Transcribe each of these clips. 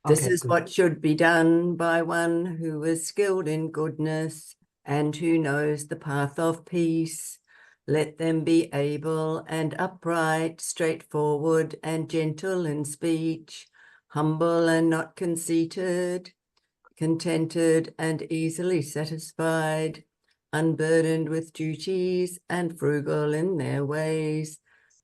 This Okay, is good. what should be done by one who is skilled in goodness and who knows the path of peace. Let them be able and upright, straightforward and gentle in speech, humble and not conceited, contented and easily satisfied, unburdened with duties and frugal in their ways,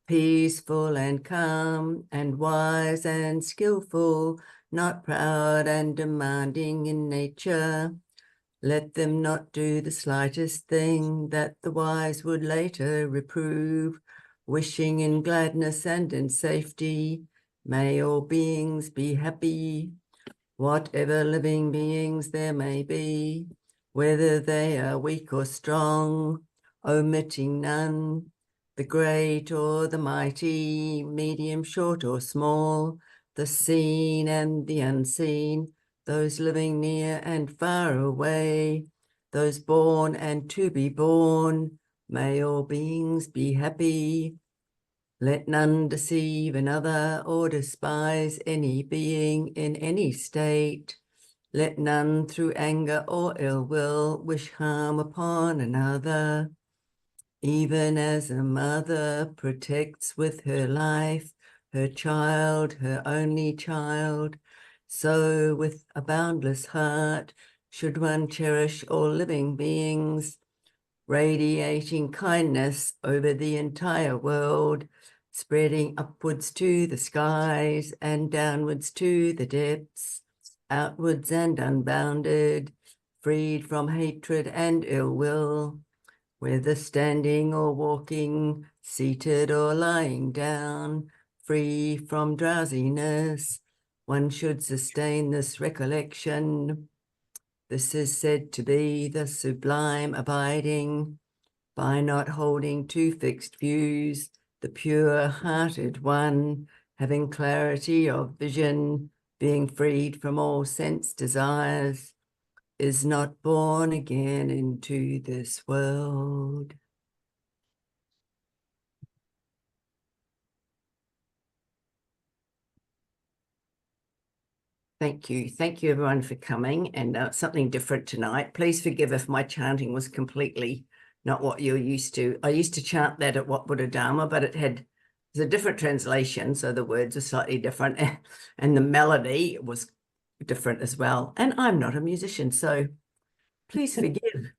peaceful and calm and wise and skillful, not proud and demanding in nature. Let them not do the slightest thing that the wise would later reprove, wishing in gladness and in safety. May all beings be happy, whatever living beings there may be, whether they are weak or strong, omitting none, the great or the mighty, medium, short or small, the seen and the unseen, those living near and far away, those born and to be born. May all beings be happy. Let none deceive another or despise any being in any state. Let none through anger or ill will wish harm upon another. Even as a mother protects with her life her child, her only child, so with a boundless heart should one cherish all living beings, radiating kindness over the entire world, spreading upwards to the skies and downwards to the depths, outwards and unbounded, freed from hatred and ill will, whether standing or walking, seated or lying down, free from drowsiness. One should sustain this recollection. This is said to be the sublime abiding, by not holding to fixed views, the pure-hearted one, having clarity of vision, being freed from all sense desires, is not born again into this world. Thank you. Thank you, everyone, for coming, and something different tonight. Please forgive if my chanting was completely not what you're used to. I used to chant that at Wat Buddha Dharma, but it was a different translation, so the words are slightly different, and the melody was different as well. And I'm not a musician, so please forgive.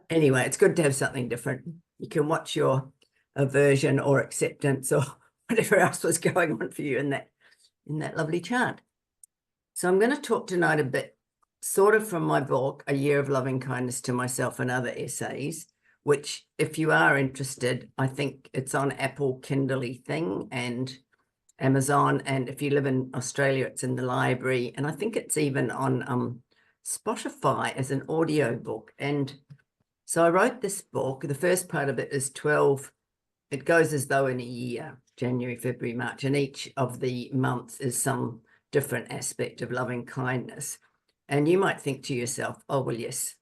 Anyway, it's good to have something different. You can watch your aversion or acceptance or whatever else was going on for you in that lovely chant. So I'm going to talk tonight a bit sort of from my book, A Year of Loving Kindness to Myself and Other Essays, which if you are interested, I think it's on Apple Kindle thing and Amazon. And if you live in Australia, it's in the library. And I think it's even on Spotify as an audio book. And so I wrote this book. The first part of it is 12. It goes as though in a year, January, February, March, and each of the months is some different aspect of loving kindness. And you might think to yourself, oh, well, yes,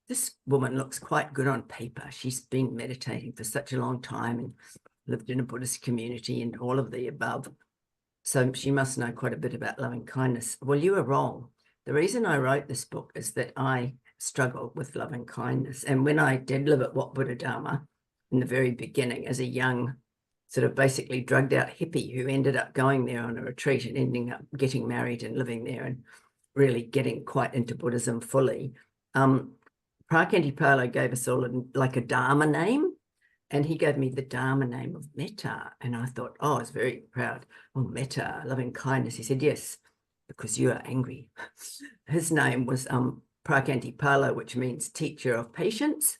this woman looks quite good on paper. She's been meditating for such a long time and lived in a Buddhist community and all of the above. So she must know quite a bit about loving kindness. Well, you are wrong. The reason I wrote this book is that I struggled with loving kindness. And when I did live at Wat Buddha Dharma in the very beginning as a young, sort of basically drugged out hippie who ended up going there on a retreat and ending up getting married and living there and really getting quite into Buddhism fully. Phra Khantipalo gave us all like a Dharma name, and he gave me the Dharma name of Metta. And I thought, oh, I was very proud. Oh, Metta, loving kindness. He said, yes, because you are angry. His name was Phra Khantipalo, which means teacher of patience.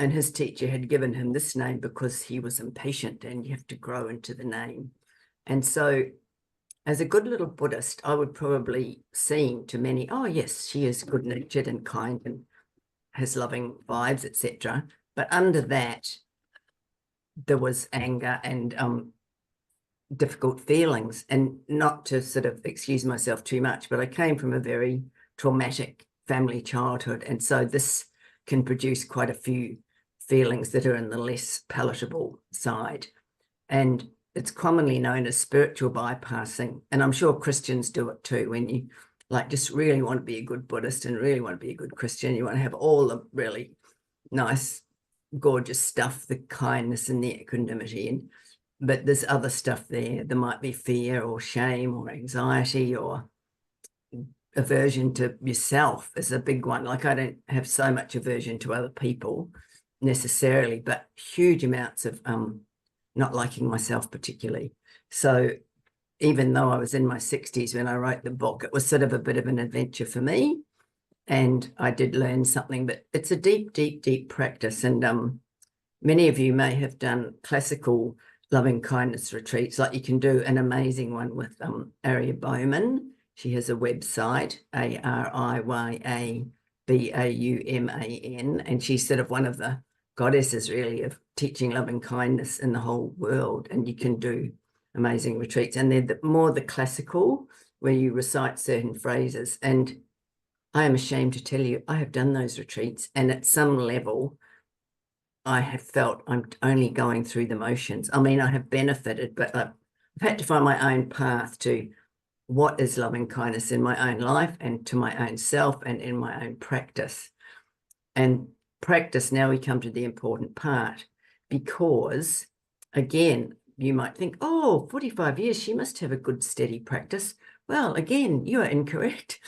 And his teacher had given him this name because he was impatient, and you have to grow into the name. And so as a good little Buddhist, I would probably seem to many, oh, yes, she is good-natured and kind and has loving vibes, etc. But under that, there was anger and difficult feelings. And not to sort of excuse myself too much, but I came from a very traumatic family childhood. And so this can produce quite a few feelings that are in the less palatable side. And it's commonly known as spiritual bypassing. And I'm sure Christians do it too. When you like just really want to be a good Buddhist and really want to be a good Christian, you want to have all the really nice, gorgeous stuff, the kindness and the equanimity. But there's other stuff there. There might be fear or shame or anxiety or aversion to yourself is a big one. Like I don't have so much aversion to other people necessarily, but huge amounts of not liking myself particularly. So even though I was in my 60s when I wrote the book, it was sort of a bit of an adventure for me. And I did learn something, but it's a deep, deep, deep practice. And many of you may have done classical loving kindness retreats. Like you can do an amazing one with Ayya Bowman. She has a website, ARIYABAUMAN, and she's sort of one of the goddesses really of teaching loving kindness in the whole world. And you can do amazing retreats. And they're more the classical, where you recite certain phrases. And I am ashamed to tell you, I have done those retreats, and at some level, I have felt I'm only going through the motions. I mean, I have benefited, but I've had to find my own path to what is loving kindness in my own life and to my own self and in my own practice. And practice, now we come to the important part, because again, you might think, oh, 45 years, she must have a good steady practice. Well, again, you are incorrect.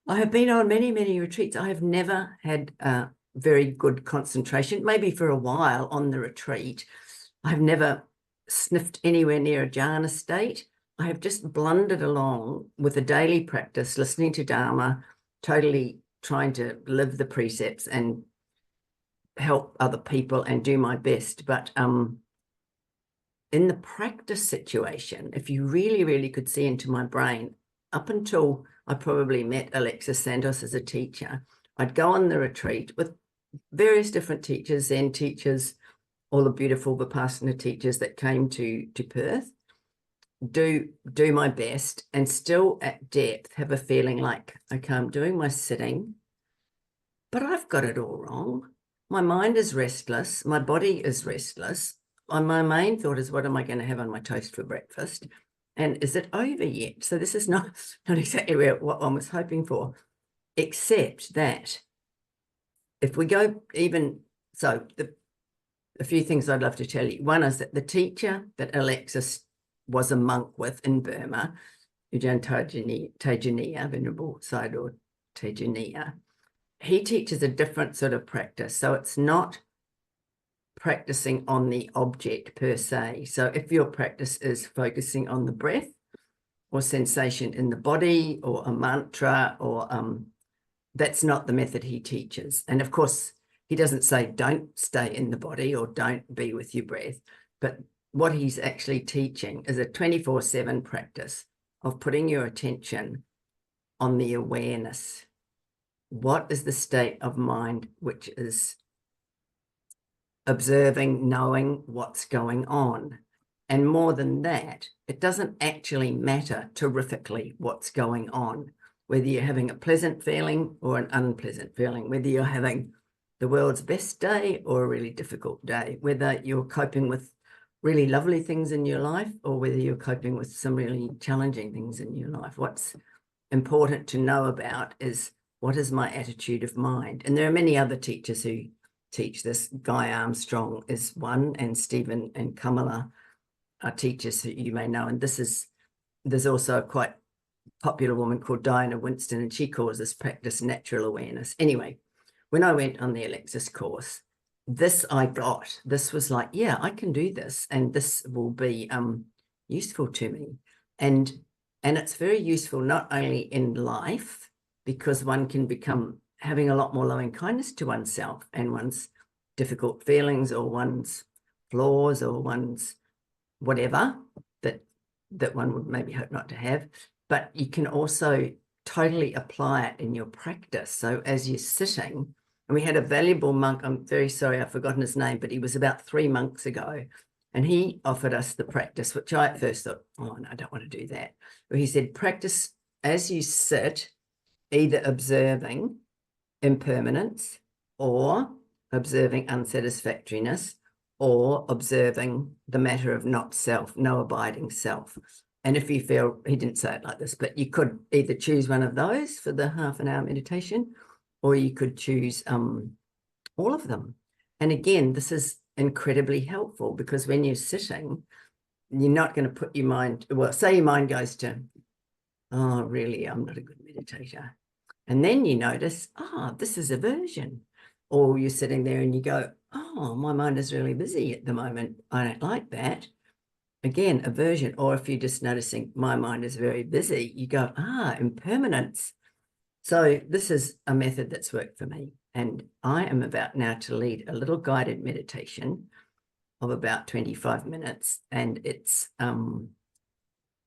I have been on many, many retreats. I have never had very good concentration, maybe for a while on the retreat. I've never sniffed anywhere near a jhana state. I have just blundered along with a daily practice, listening to Dharma, totally trying to live the precepts and help other people and do my best. But in the practice situation, if you really, really could see into my brain, up until I probably met Alexis Santos as a teacher, I'd go on the retreat with various different teachers, Zen teachers, all the beautiful Vipassana teachers that came to Perth, do my best, and still at depth have a feeling like, okay, I'm doing my sitting, but I've got it all wrong. My mind is restless. My body is restless. My main thought is, what am I going to have on my toast for breakfast? And is it over yet? So this is not exactly what one was hoping for, except that if we go even, so a few things I'd love to tell you. One is that the teacher that Alexis was a monk with in Burma, U Tejaniya, Venerable Sayadaw U Tejaniya, he teaches a different sort of practice. So it's not practicing on the object per se. So if your practice is focusing on the breath or sensation in the body or a mantra, or that's not the method he teaches. And of course, he doesn't say don't stay in the body or don't be with your breath, but what he's actually teaching is a 24/7 practice of putting your attention on the awareness. What is the state of mind which is observing, knowing what's going on? And more than that, it doesn't actually matter terrifically what's going on, whether you're having a pleasant feeling or an unpleasant feeling, whether you're having the world's best day or a really difficult day, whether you're coping with really lovely things in your life or whether you're coping with some really challenging things in your life. What's important to know about is, what is my attitude of mind? And there are many other teachers who teach this. Guy Armstrong is one, and Stephen and Kamala are teachers that you may know. And there's also a quite popular woman called Diana Winston, and she calls this practice natural awareness. Anyway, when I went on the Alexis course, this was like, yeah, I can do this, and this will be useful to me. And it's very useful not only in life, because one can become having a lot more loving kindness to oneself and one's difficult feelings or one's flaws or one's whatever that one would maybe hope not to have, but you can also totally apply it in your practice. So as you're sitting, and we had a valuable monk, I'm very sorry, I've forgotten his name, but he was about 3 months ago, and he offered us the practice, which I at first thought, oh, no, I don't want to do that. But he said, practice as you sit, either observing impermanence or observing unsatisfactoriness or observing the matter of not self, no abiding self. And if you feel, he didn't say it like this, but you could either choose one of those for the half-an-hour meditation, or you could choose all of them. And again, this is incredibly helpful, because when you're sitting, you're not going to put your mind, well, say your mind goes to, oh, really, I'm not a good meditator. And then you notice, this is aversion. Or you're sitting there and you go, oh, my mind is really busy at the moment. I don't like that. Again, aversion. Or if you're just noticing my mind is very busy, you go, impermanence. So this is a method that's worked for me. And I am about now to lead a little guided meditation of about 25 minutes. And it's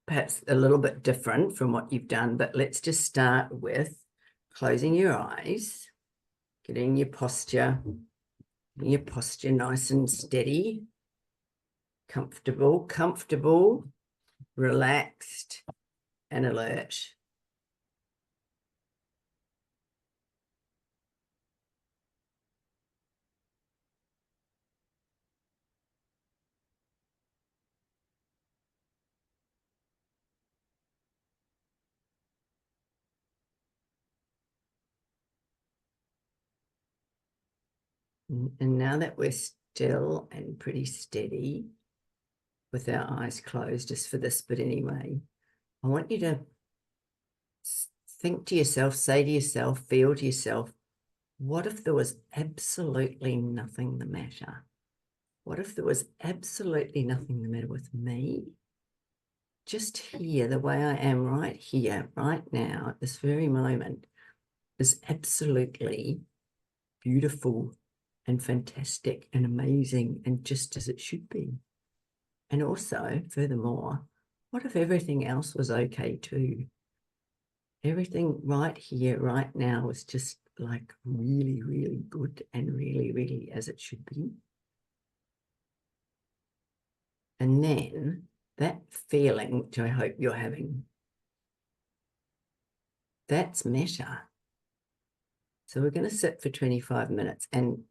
perhaps a little bit different from what you've done, but let's just start with closing your eyes, getting your posture nice and steady, comfortable, relaxed, and alert. And now that we're still and pretty steady with our eyes closed, just for this bit anyway, I want you to think to yourself, say to yourself, feel to yourself, what if there was absolutely nothing the matter? What if there was absolutely nothing the matter with me? Just here, the way I am right here, right now, at this very moment, is absolutely beautiful and fantastic and amazing and just as it should be. And also, furthermore, what if everything else was okay too? Everything right here, right now was just like really, really good and really, really as it should be. And then that feeling, which I hope you're having, that's metta. So we're going to sit for 25 minutes, and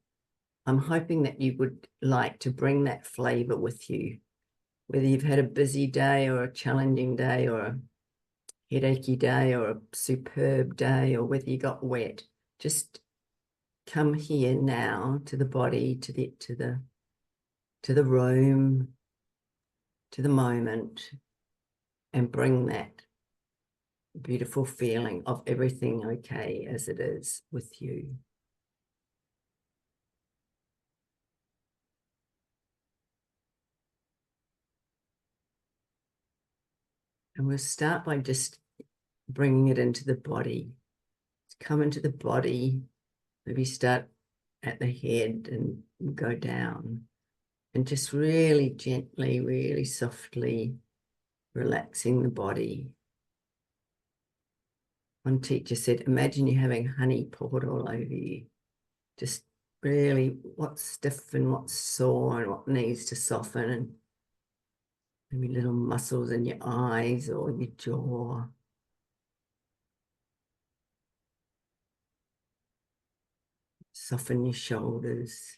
I'm hoping that you would like to bring that flavor with you, whether you've had a busy day or a challenging day or a headachy day or a superb day, or whether you got wet. Just come here now to the body, to the room, to the moment, and bring that beautiful feeling of everything okay as it is with you. And we'll start by just bringing it into the body. Come into the body, maybe start at the head and go down, and just really gently, really softly relaxing the body. One teacher said, imagine you're having honey poured all over you. Just really what's stiff and what's sore and what needs to soften, and maybe little muscles in your eyes or your jaw. Soften your shoulders.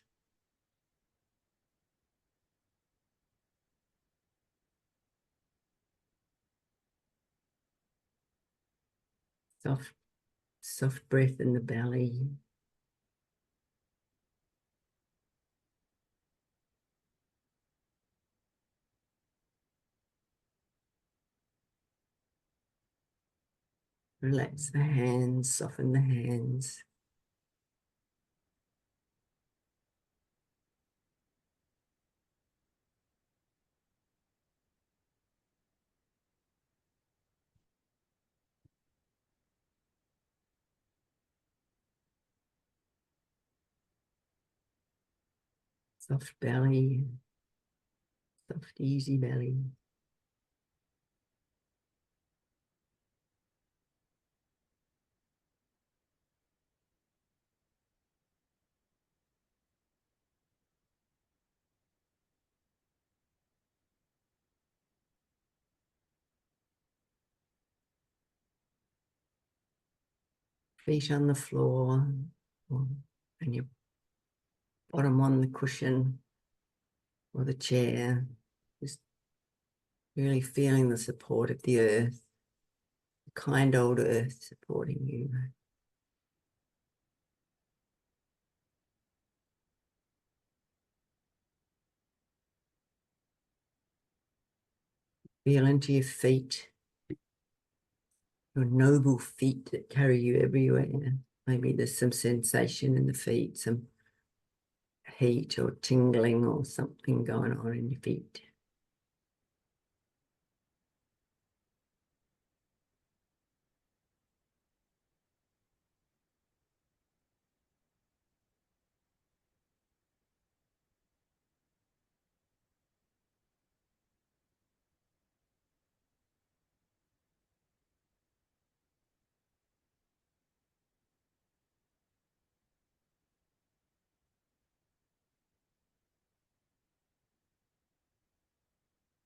Soft breath in the belly. Relax the hands, soften the hands. Soft belly, soft, easy belly. Feet on the floor, and your bottom on the cushion. or the chair, just really feeling the support of the earth, the kind old earth supporting you. Feel into your feet, your noble feet that carry you everywhere. Maybe there's some sensation in the feet, some heat or tingling or something going on in your feet.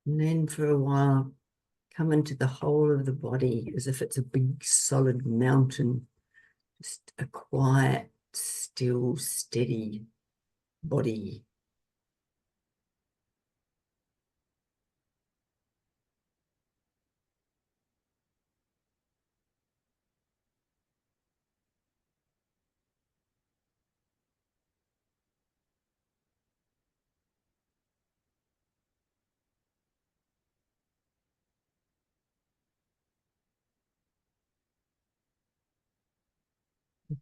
And then for a while, come into the whole of the body as if it's a big solid mountain, just a quiet, still, steady body.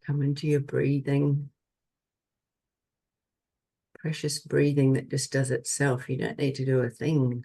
Come into your breathing, precious breathing that just does itself. You don't need to do a thing.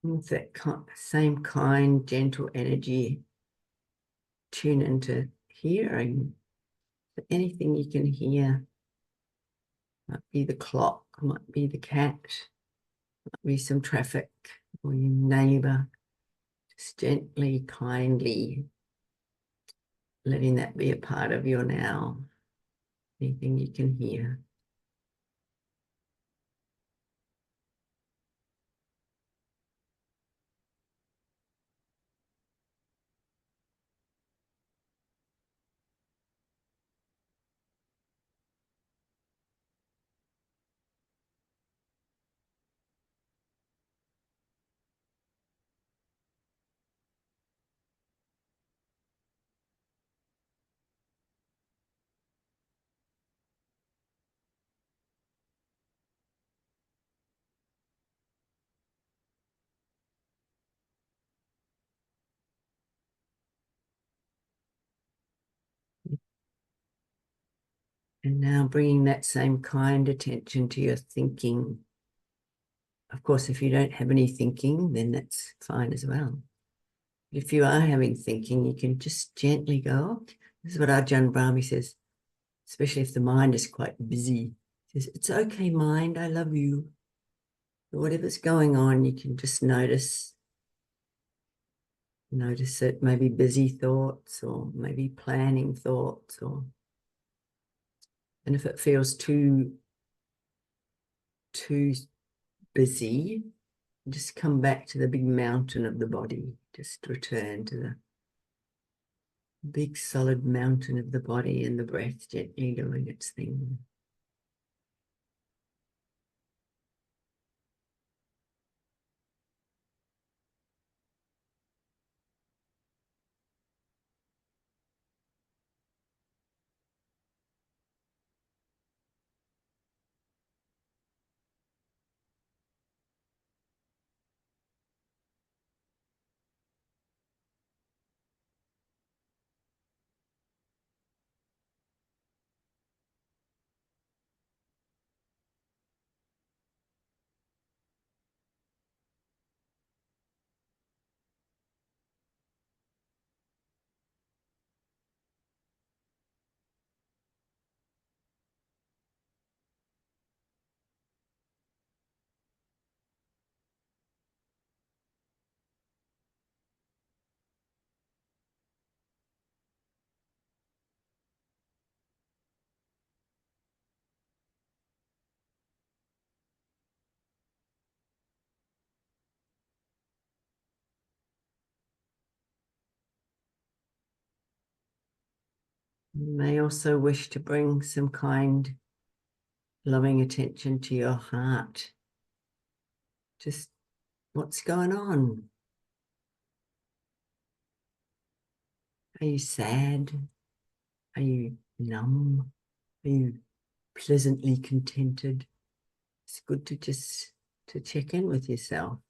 With that same kind, gentle energy, tune into hearing. Anything you can hear, might be the clock, might be the cat, might be some traffic or your neighbor. Just gently, kindly letting that be a part of your now. Anything you can hear. And now bringing that same kind attention to your thinking. Of course, if you don't have any thinking, then that's fine as well. If you are having thinking, you can just gently go, oh, this is what Ajahn Brahmi says, especially if the mind is quite busy. He says, it's okay, mind, I love you. Whatever's going on, you can just notice it, maybe busy thoughts or maybe planning thoughts, and if it feels too busy, just come back to the big mountain of the body. Just return to the big solid mountain of the body and the breath gently doing its thing. You may also wish to bring some kind, loving attention to your heart. Just what's going on? Are you sad? Are you numb? Are you pleasantly contented? It's good to just to check in with yourself.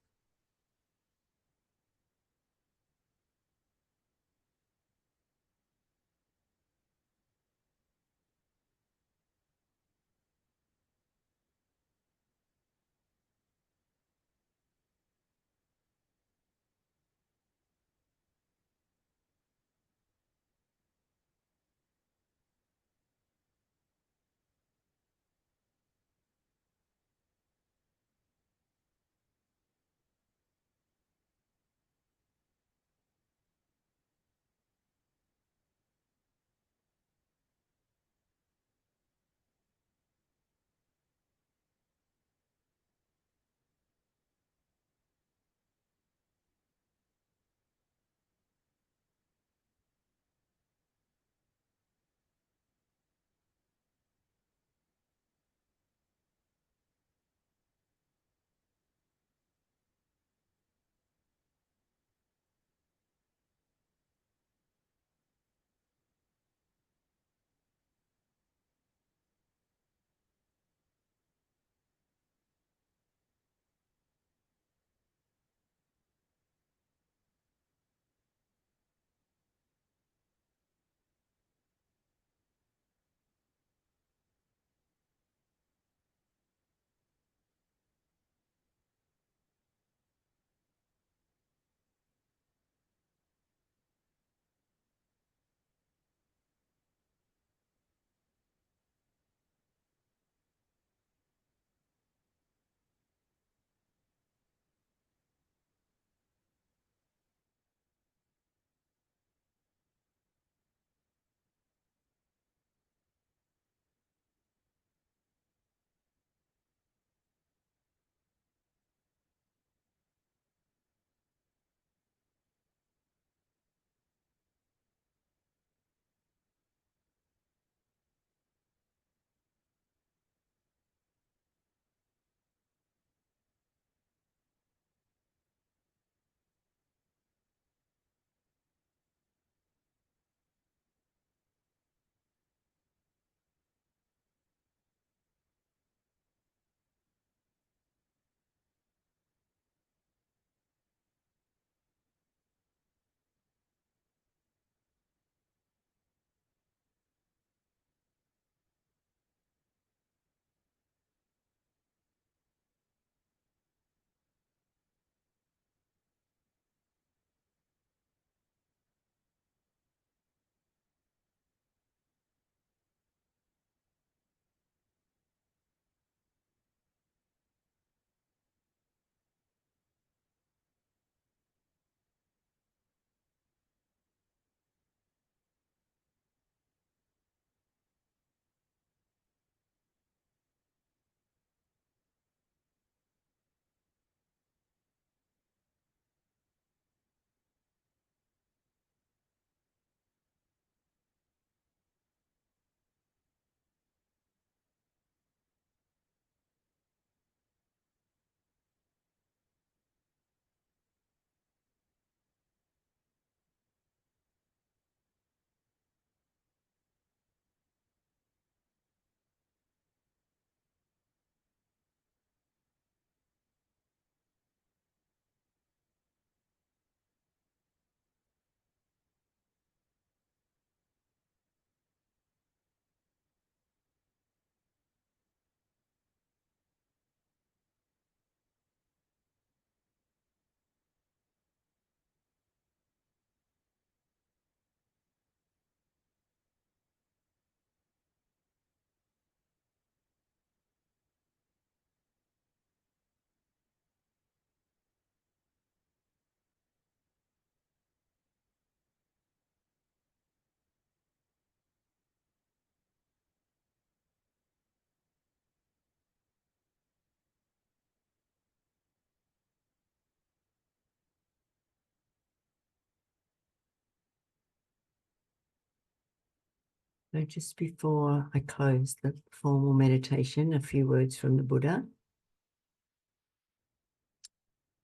So just before I close the formal meditation, a few words from the Buddha.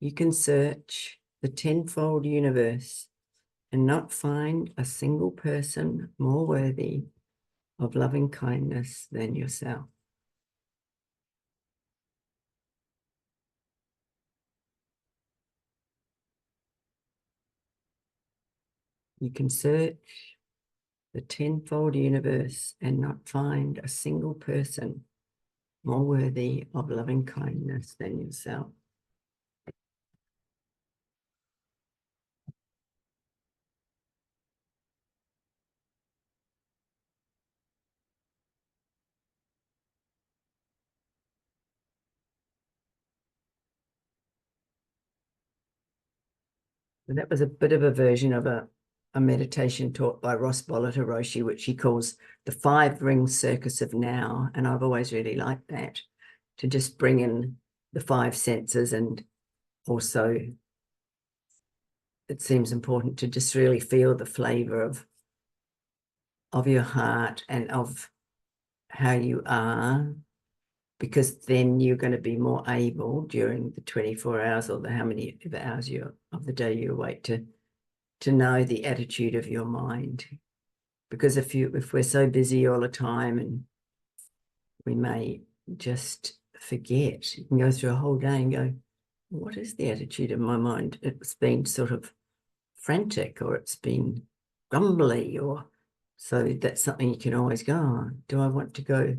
You can search the tenfold universe and not find a single person more worthy of loving kindness than yourself. You can search the tenfold universe and not find a single person more worthy of loving kindness than yourself. And that was a bit of a version of a meditation taught by Ross Bollitter Roshi, which he calls the 5-ring circus of now. And I've always really liked that, to just bring in the 5 senses. And also it seems important to just really feel the flavor of your heart and of how you are, because then you're going to be more able during the 24 hours or how many of the hours of the day you awake to know the attitude of your mind. Because if we're so busy all the time, and we may just forget, you can go through a whole day and go, what is the attitude of my mind? It's been sort of frantic, or it's been grumbly, or so that's something you can always go, oh, do I want to go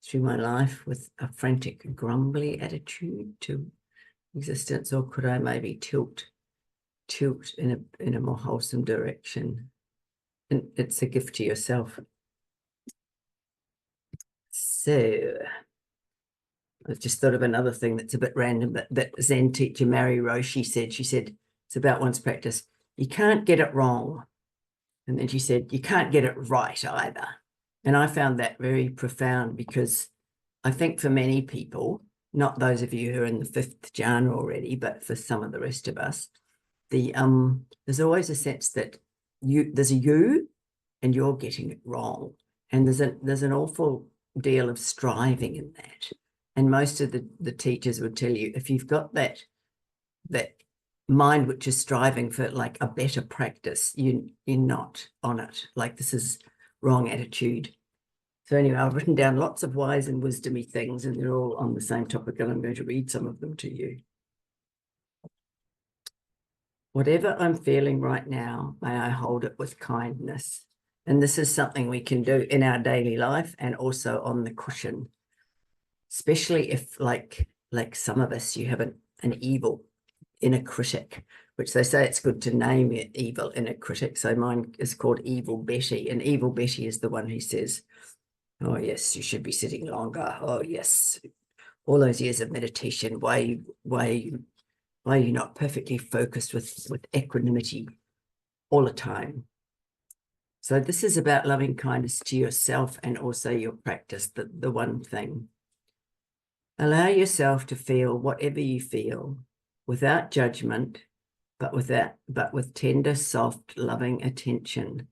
through my life with a frantic, grumbly attitude to existence, or could I maybe tilt in a more wholesome direction? And it's a gift to yourself. So I've just thought of another thing that's a bit random, but that Zen teacher Mary Roshi said. She said, it's about one's practice. You can't get it wrong. And then she said, you can't get it right either. And I found that very profound, because I think for many people, not those of you who are in the 5th jhana already, but for some of the rest of us, there's always a sense that there's a you and you're getting it wrong. And there's an awful deal of striving in that. And most of the teachers would tell you, if you've got that mind which is striving for like a better practice, you're not on it. Like, this is wrong attitude. So anyway, I've written down lots of wise and wisdomy things, and they're all on the same topic, and I'm going to read some of them to you. Whatever I'm feeling right now, may I hold it with kindness. And this is something we can do in our daily life and also on the cushion, especially if like some of us, you have an evil inner critic, which they say it's good to name it evil inner critic. So mine is called Evil Betty, and Evil Betty is the one who says, oh yes, you should be sitting longer. Oh yes, all those years of meditation, why are you not perfectly focused with equanimity all the time? So this is about loving kindness to yourself and also your practice, the one thing. Allow yourself to feel whatever you feel without judgment, but with tender, soft, loving attention.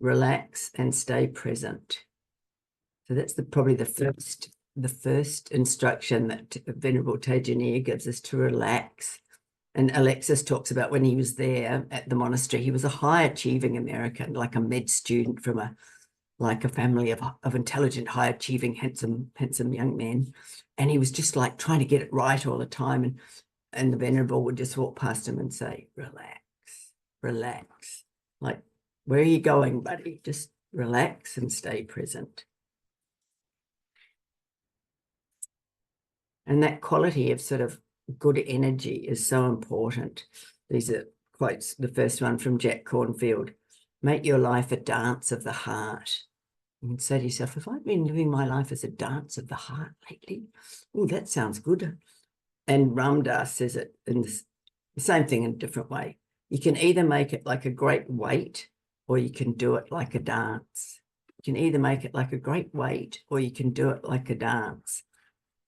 Relax and stay present. So that's probably the first instruction that Venerable Tejaniya gives us, to relax. And Alexis talks about when he was there at the monastery, he was a high-achieving American, like a med student from a family of intelligent, high-achieving, handsome young men. And he was just like trying to get it right all the time. And the Venerable would just walk past him and say, relax, relax. Like, where are you going, buddy? Just relax and stay present. And that quality of sort of good energy is so important. These are quotes. The first one from Jack Cornfield: make your life a dance of the heart. You can say to yourself, have I been living my life as a dance of the heart lately? Oh, that sounds good. And Ram Dass says it in the same thing in a different way. You can either make it like a great weight, or you can do it like a dance. You can either make it like a great weight, or you can do it like a dance.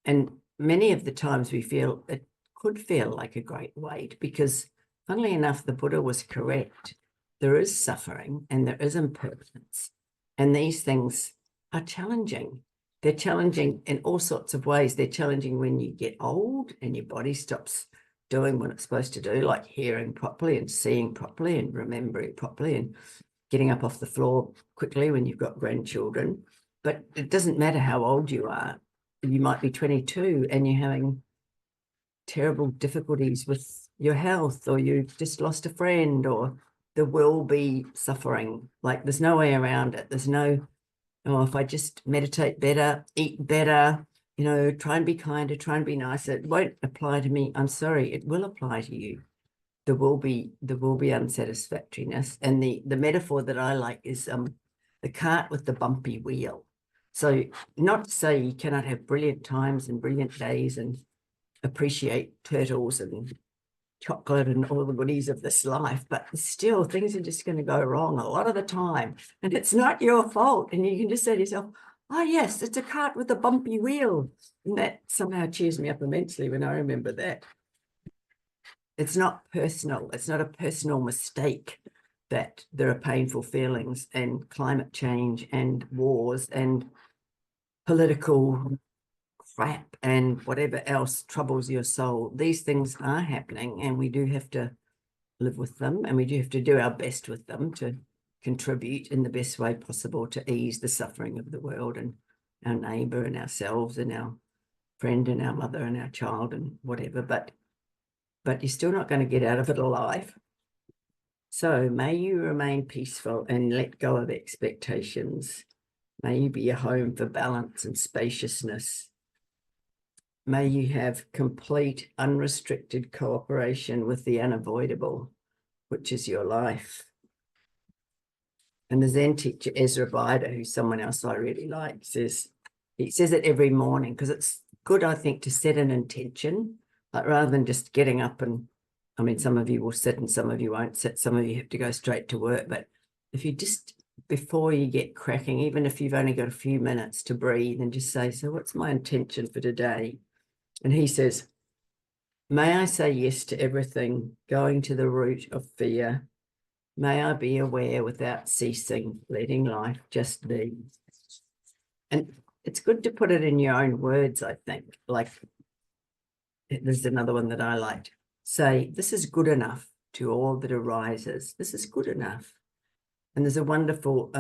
And many of the times we feel it could feel like a great weight, because funnily enough, the Buddha was correct. There is suffering and there is impermanence. And these things are challenging. They're challenging in all sorts of ways. They're challenging when you get old and your body stops doing what it's supposed to do, like hearing properly and seeing properly and remembering properly and getting up off the floor quickly when you've got grandchildren. But it doesn't matter how old you are. You might be 22 and you're having terrible difficulties with your health, or you've just lost a friend, or there will be suffering. Like, there's no way around it. There's no, oh, if I just meditate better, eat better, you know, try and be kinder, try and be nicer, it won't apply to me. I'm sorry, it will apply to you. There will be unsatisfactoriness. And the metaphor that I like is the cart with the bumpy wheel. So not to say you cannot have brilliant times and brilliant days and appreciate turtles and chocolate and all the goodies of this life, but still things are just going to go wrong a lot of the time, and it's not your fault. And you can just say to yourself, oh yes, it's a cart with a bumpy wheel. And that somehow cheers me up immensely when I remember that. It's not personal. It's not a personal mistake that there are painful feelings and climate change and wars and political crap and whatever else troubles your soul. These things are happening, and we do have to live with them, and we do have to do our best with them to contribute in the best way possible to ease the suffering of the world and our neighbor and ourselves and our friend and our mother and our child and whatever. But you're still not going to get out of it alive. So may you remain peaceful and let go of expectations. May you be a home for balance and spaciousness. May you have complete, unrestricted cooperation with the unavoidable, which is your life. And the Zen teacher, Ezra Bida, who's someone else I really like, he says it every morning, because it's good, I think, to set an intention, like rather than just getting up and, I mean, some of you will sit and some of you won't sit, some of you have to go straight to work. But if you just, before you get cracking, even if you've only got a few minutes to breathe and just say, so what's my intention for today? And he says, may I say yes to everything, going to the root of fear. May I be aware without ceasing, letting life just be. And it's good to put it in your own words, I think. Like, there's another one that I liked. Say, this is good enough to all that arises. This is good enough. And there's a wonderful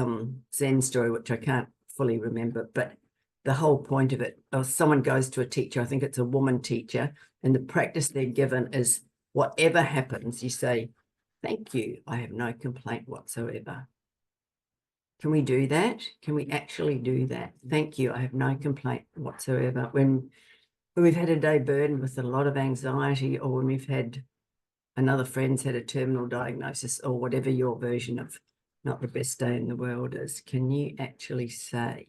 Zen story, which I can't fully remember, but the whole point of it, someone goes to a teacher, I think it's a woman teacher, and the practice they're given is whatever happens, you say, thank you, I have no complaint whatsoever. Can we do that? Can we actually do that? Thank you, I have no complaint whatsoever. When we've had a day burdened with a lot of anxiety, or when we've had another friend's had a terminal diagnosis, or whatever your version of not the best day in the world is, can you actually say,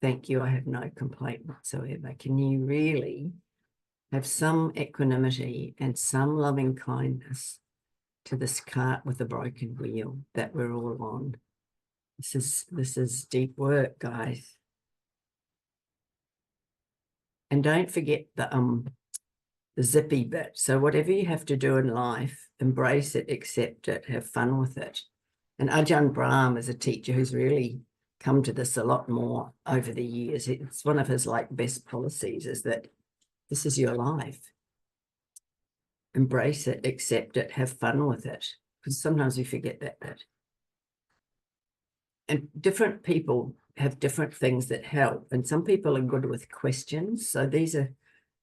thank you, I have no complaint whatsoever? Can you really have some equanimity and some loving kindness to this cart with a broken wheel that we're all on? This is deep work, guys. And don't forget the zippy bit. So whatever you have to do in life, embrace it, accept it, have fun with it. And Ajahn Brahm is a teacher who's really come to this a lot more over the years. It's one of his like best policies, is that this is your life. Embrace it, accept it, have fun with it. Because sometimes we forget that bit. And different people have different things that help. And some people are good with questions. So these are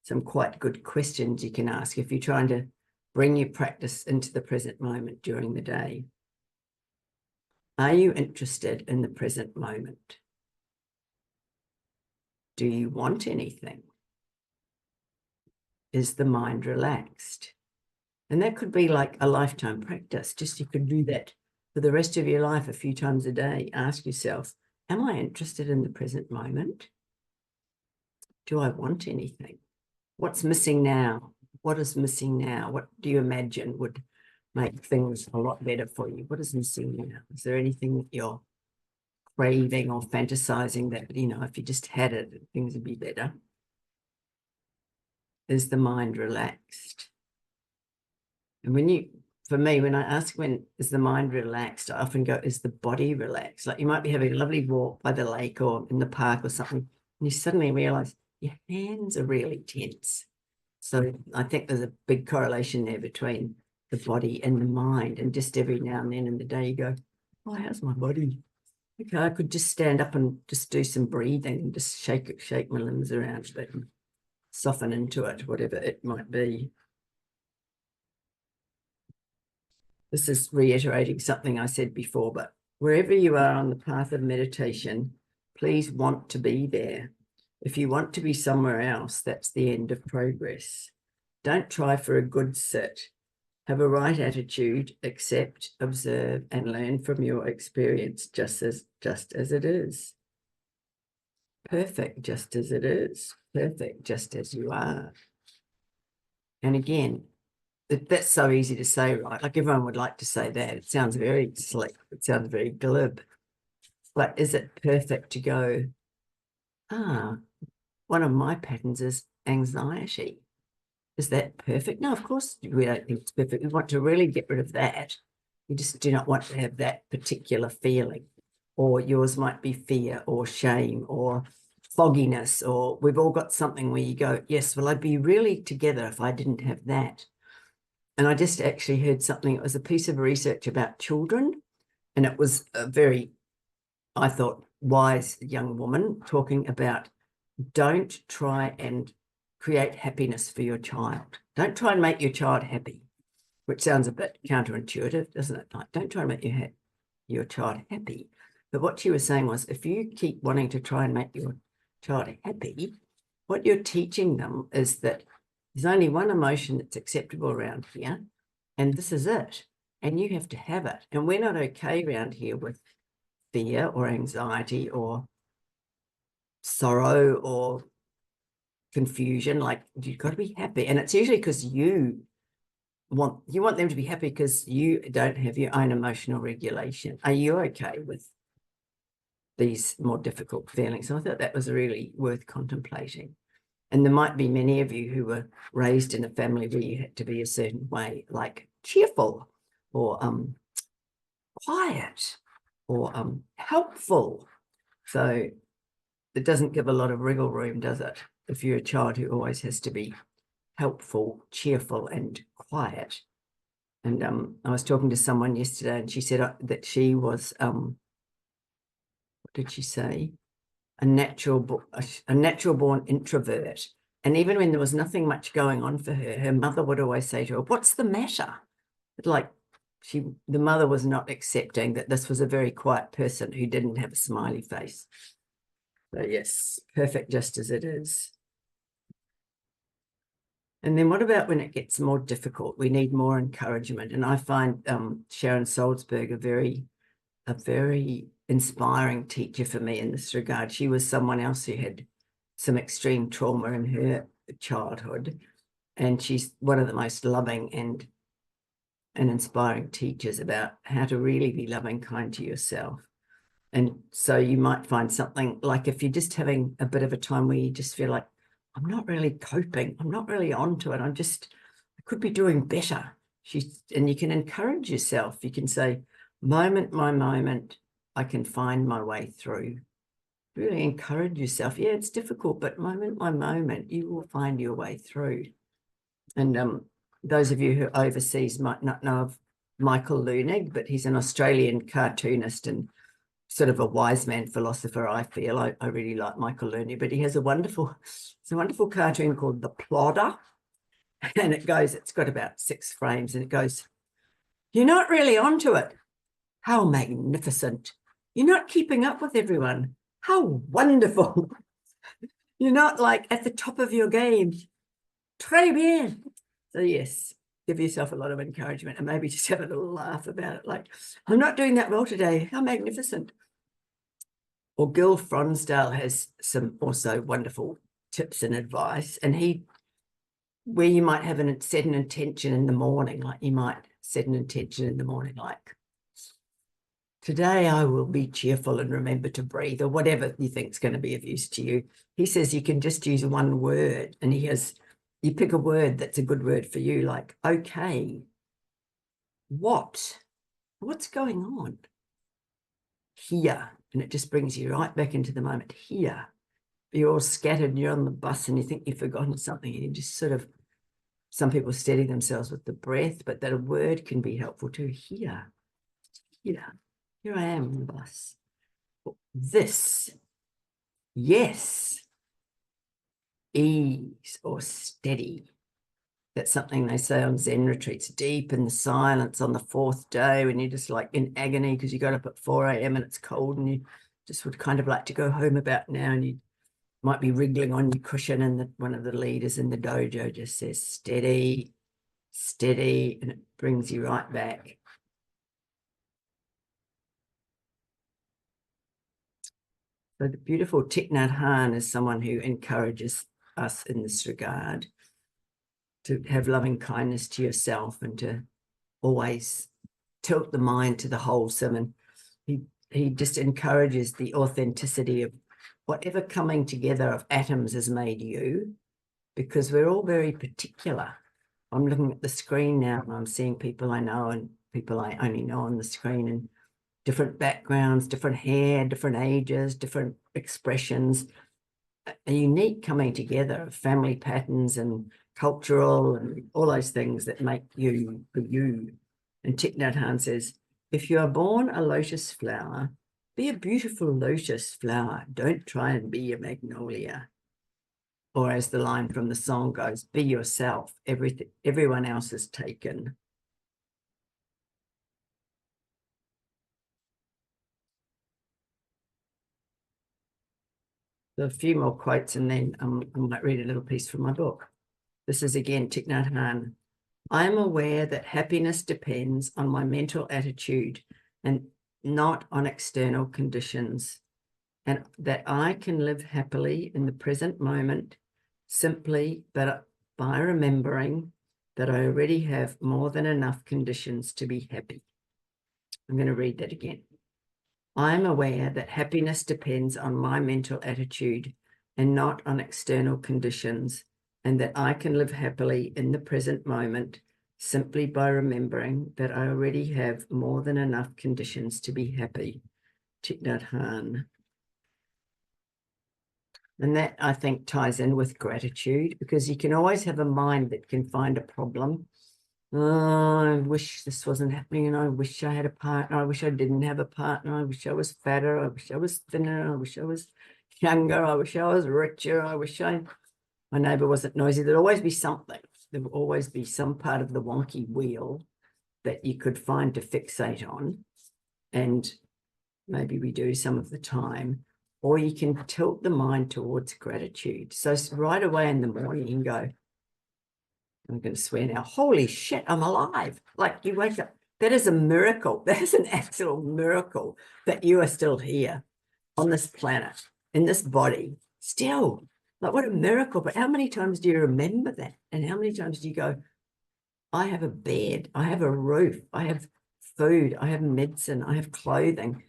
some quite good questions you can ask if you're trying to bring your practice into the present moment during the day. Are you interested in the present moment? Do you want anything? Is the mind relaxed? And that could be like a lifetime practice. Just you could do that for the rest of your life a few times a day. Ask yourself, am I interested in the present moment? Do I want anything? What's missing now? What is missing now? What do you imagine would make things a lot better for you? What is missing now? Is there anything that you're craving or fantasizing that, you know, if you just had it, things would be better? Is the mind relaxed? And when you for me, when I ask when is the mind relaxed, I often go, is the body relaxed? Like you might be having a lovely walk by the lake or in the park or something, and you suddenly realize your hands are really tense. So I think there's a big correlation there between the body and the mind. And just every now and then in the day, you go, oh, how's my body? Okay, I could just stand up and just do some breathing and just shake my limbs around a bit and soften into it, whatever it might be. This is reiterating something I said before, but wherever you are on the path of meditation, please want to be there. If you want to be somewhere else, that's the end of progress. Don't try for a good sit. Have a right attitude, accept, observe, and learn from your experience just as it is. Perfect just as it is. Perfect just as you are. And again, that's so easy to say, right? Like everyone would like to say that. It sounds very slick. It sounds very glib. But is it perfect to go, one of my patterns is anxiety. Is that perfect? No, of course we don't think it's perfect. We want to really get rid of that. You just do not want to have that particular feeling. Or yours might be fear or shame or fogginess, or we've all got something where you go, yes, well, I'd be really together if I didn't have that. And I just actually heard something, it was a piece of research about children, and it was a very, I thought, wise young woman talking about don't try and create happiness for your child. Don't try and make your child happy, which sounds a bit counterintuitive, doesn't it? Like, don't try and make your child happy. But what she was saying was, if you keep wanting to try and make your child happy, what you're teaching them is that there's only one emotion that's acceptable around here, and this is it. And you have to have it. And we're not okay around here with fear or anxiety or sorrow or confusion. Like, you've got to be happy. And it's usually because you want them to be happy because you don't have your own emotional regulation. Are you okay with these more difficult feelings? So I thought that was really worth contemplating. And there might be many of you who were raised in a family where you had to be a certain way, like cheerful or quiet or helpful. So it doesn't give a lot of wriggle room, does it? If you're a child who always has to be helpful, cheerful, and quiet. And I was talking to someone yesterday, and she said that she was, what did she say? A natural born introvert. And even when there was nothing much going on for her, her mother would always say to her, "What's the matter?" But like the mother was not accepting that this was a very quiet person who didn't have a smiley face. So yes, perfect just as it is. And then what about when it gets more difficult? We need more encouragement. And I find Sharon Salzberg a very inspiring teacher for me in this regard. She was someone else who had some extreme trauma in her childhood. And she's one of the most loving and inspiring teachers about how to really be loving, kind to yourself. And so you might find something like if you're just having a bit of a time where you just feel like, I'm not really coping, I'm not really onto it, I could be doing better. And you can encourage yourself. You can say, moment by moment, I can find my way through. Really encourage yourself. Yeah, it's difficult, but moment by moment, you will find your way through. And those of you who are overseas might not know of Michael Leunig, but he's an Australian cartoonist and sort of a wise man philosopher, I feel. I really like Michael Leunig, but he has a wonderful cartoon called The Plodder. And it's got about 6 frames, and it goes, "You're not really onto it. How magnificent. You're not keeping up with everyone. How wonderful. You're not like at the top of your game. Très bien." So yes, give yourself a lot of encouragement and maybe just have a little laugh about it. Like, I'm not doing that well today. How magnificent. Or Gil Fronsdale has some also wonderful tips and advice. And where you might set an intention in the morning, like you might set an intention in the morning, like, today I will be cheerful and remember to breathe, or whatever you think is going to be of use to you. He says you can just use one word, and you pick a word that's a good word for you, like okay. What's going on here? And it just brings you right back into the moment here. You're all scattered and you're on the bus and you think you've forgotten something, and you just sort of, some people steady themselves with the breath, but that a word can be helpful too. Here I am on the bus. This, yes, ease or steady. That's something they say on Zen retreats, deep in the silence on the fourth day when you're just like in agony because you got up at 4 a.m. and it's cold and you just would kind of like to go home about now, and you might be wriggling on your cushion, and one of the leaders in the dojo just says, steady, steady, and it brings you right back. So the beautiful Thich Nhat Hanh is someone who encourages us in this regard, to have loving kindness to yourself and to always tilt the mind to the wholesome. And he just encourages the authenticity of whatever coming together of atoms has made you, because we're all very particular. I'm looking at the screen now and I'm seeing people I know and people I only know on the screen, and different backgrounds, different hair, different ages, different expressions, a unique coming together of family patterns and cultural and all those things that make you you. And Thich Nhat Hanh says, if you are born a lotus flower, be a beautiful lotus flower. Don't try and be a magnolia. Or as the line from the song goes, be yourself. Everyone else is taken. So a few more quotes, and then I might read a little piece from my book. This is again Thich Nhat Hanh. I am aware that happiness depends on my mental attitude and not on external conditions, and that I can live happily in the present moment simply but by remembering that I already have more than enough conditions to be happy. I'm going to read that again. I am aware that happiness depends on my mental attitude and not on external conditions, and that I can live happily in the present moment simply by remembering that I already have more than enough conditions to be happy. Thich Nhat Hanh. And that, I think, ties in with gratitude, because you can always have a mind that can find a problem. Oh, I wish this wasn't happening, and I wish I had a partner. I wish I didn't have a partner. I wish I was fatter. I wish I was thinner. I wish I was younger. I wish I was richer. I wish my neighbour wasn't noisy. There'll always be something. There will always be some part of the wonky wheel that you could find to fixate on. And maybe we do some of the time. Or you can tilt the mind towards gratitude. So right away in the morning, you can go, I'm going to swear now, holy shit, I'm alive. Like, you wake up. That is a miracle. That is an actual miracle that you are still here on this planet, in this body, still. Like, what a miracle. But how many times do you remember that? And how many times do you go, I have a bed, I have a roof, I have food, I have medicine, I have clothing.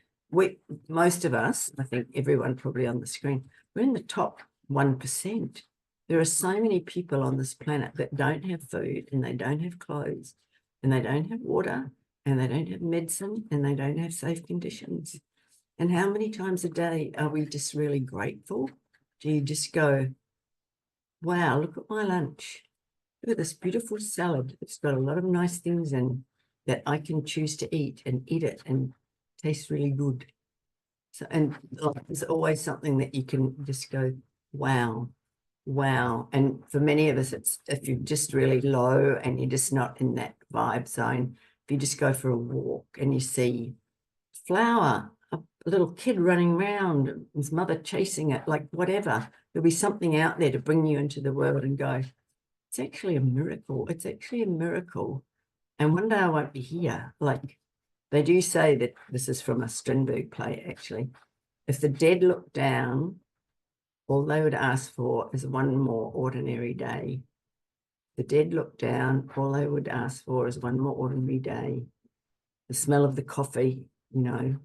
Most of us, I think everyone probably on the screen, we're in the top 1%. There are so many people on this planet that don't have food, and they don't have clothes, and they don't have water, and they don't have medicine, and they don't have safe conditions. And how many times a day are we just really grateful? Do you just go, wow, look at my lunch. Look at this beautiful salad. It's got a lot of nice things in that I can choose to eat and eat it and tastes really good. So, and there's always something that you can just go, wow, wow. And for many of us, it's if you're just really low and you're just not in that vibe zone, if you just go for a walk and you see flower, a little kid running around, his mother chasing it, like whatever, there'll be something out there to bring you into the world and go, it's actually a miracle. It's actually a miracle. And one day I won't be here. Like, they do say that, this is from a Strindberg play, actually. If the dead look down, all they would ask for is one more ordinary day. The dead look down, all they would ask for is one more ordinary day. The smell of the coffee, you know,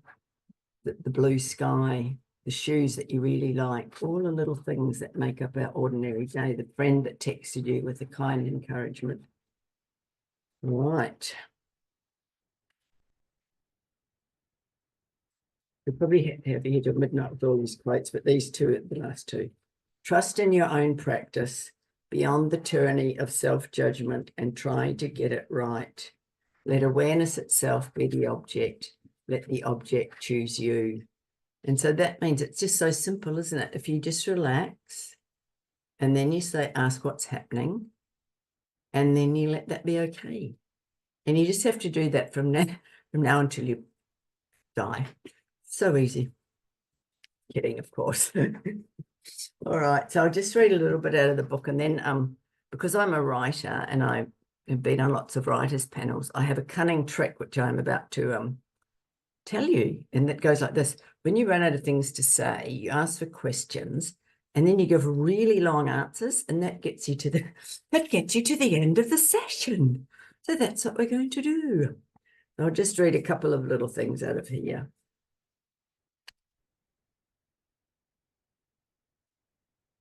the blue sky, the shoes that you really like, all the little things that make up our ordinary day, the friend that texted you with a kind encouragement. Right. We probably have here till midnight with all these quotes, but these two are the last two. Trust in your own practice beyond the tyranny of self-judgment and trying to get it right. Let awareness itself be the object. Let the object choose you. And so that means it's just so simple, isn't it? If you just relax and then you say, ask what's happening, and then you let that be okay. And you just have to do that from now until you die. So easy. Kidding, of course. All right, so I'll just read a little bit out of the book, and then because I'm a writer and I have been on lots of writers' panels, I have a cunning trick which I'm about to tell you, and that goes like this. When you run out of things to say, you ask for questions, and then you give really long answers, and that gets you to the end of the session. So that's what we're going to do. I'll just read a couple of little things out of here.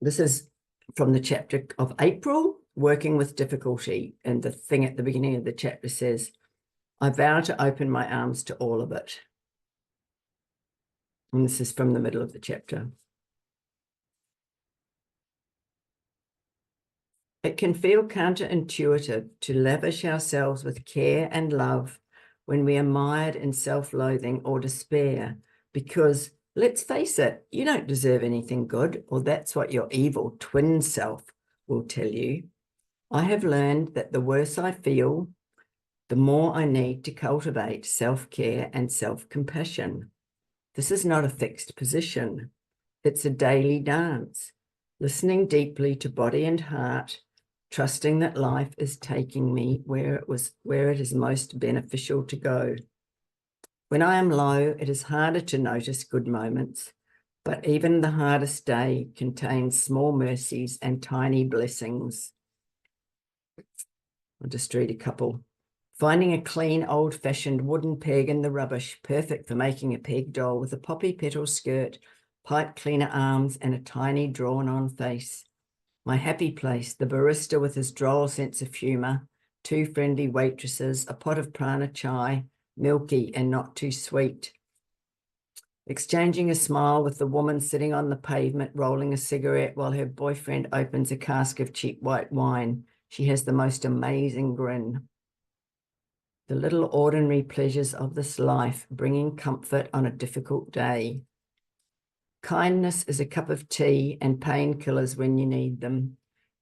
This is from the chapter of April, Working with Difficulty. And the thing at the beginning of the chapter says, I vow to open my arms to all of it. And this is from the middle of the chapter. It can feel counterintuitive to lavish ourselves with care and love when we are mired in self-loathing or despair, because let's face it, you don't deserve anything good, or that's what your evil twin self will tell you. I have learned that the worse I feel, the more I need to cultivate self-care and self-compassion. This is not a fixed position. It's a daily dance, listening deeply to body and heart, trusting that life is taking me where it is most beneficial to go. When I am low, it is harder to notice good moments, but even the hardest day contains small mercies and tiny blessings. I'll just read a couple. Finding a clean, old-fashioned wooden peg in the rubbish, perfect for making a peg doll with a poppy petal skirt, pipe cleaner arms, and a tiny drawn-on face. My happy place, the barista with his droll sense of humour, two friendly waitresses, a pot of prana chai, milky and not too sweet. Exchanging a smile with the woman sitting on the pavement, rolling a cigarette while her boyfriend opens a cask of cheap white wine. She has the most amazing grin. The little ordinary pleasures of this life, bringing comfort on a difficult day. Kindness is a cup of tea and painkillers when you need them.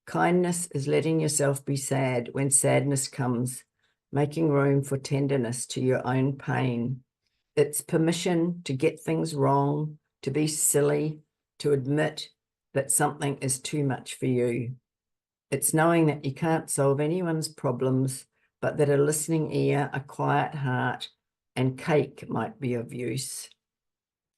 Kindness is letting yourself be sad when sadness comes, making room for tenderness to your own pain. It's permission to get things wrong, to be silly, to admit that something is too much for you. It's knowing that you can't solve anyone's problems, but that a listening ear, a quiet heart, and cake might be of use.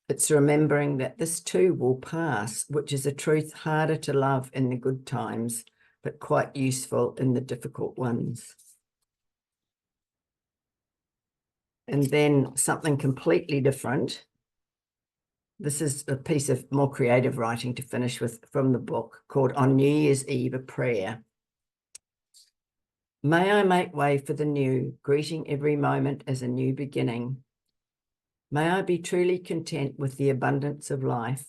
It's remembering that this too will pass, which is a truth harder to love in the good times, but quite useful in the difficult ones. And then something completely different. This is a piece of more creative writing to finish with from the book called On New Year's Eve, a Prayer. May I make way for the new, greeting every moment as a new beginning. May I be truly content with the abundance of life.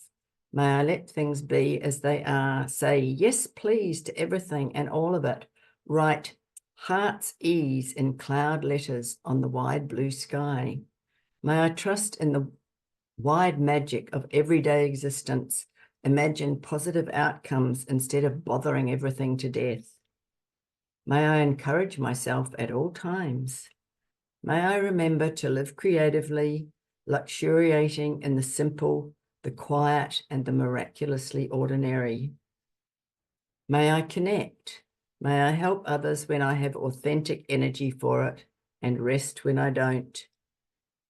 May I let things be as they are, say yes please to everything and all of it, write heart's ease in cloud letters on the wide blue sky. May I trust in the wide magic of everyday existence, imagine positive outcomes instead of bothering everything to death. May I encourage myself at all times. May I remember to live creatively, luxuriating in the simple, the quiet, and the miraculously ordinary. May I connect. May I help others when I have authentic energy for it and rest when I don't.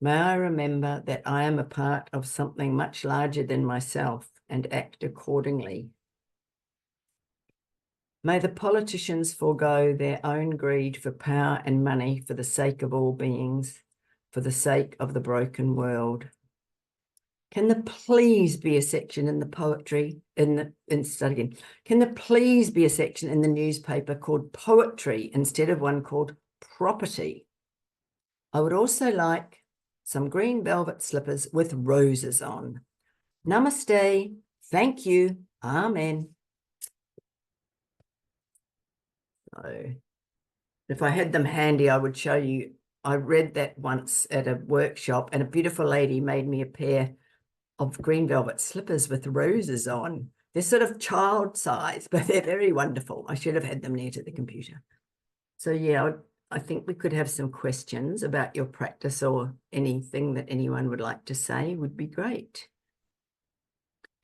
May I remember that I am a part of something much larger than myself and act accordingly. May the politicians forego their own greed for power and money for the sake of all beings, for the sake of the broken world. Can there please be a section in the poetry, can there please be a section in the newspaper called poetry instead of one called property? I would also like some green velvet slippers with roses on. Namaste. Thank you. Amen. So if I had them handy, I would show you. I read that once at a workshop, and a beautiful lady made me a pair of green velvet slippers with roses on. They're sort of child size, but they're very wonderful. I should have had them near to the computer. So yeah, I think we could have some questions about your practice, or anything that anyone would like to say would be great.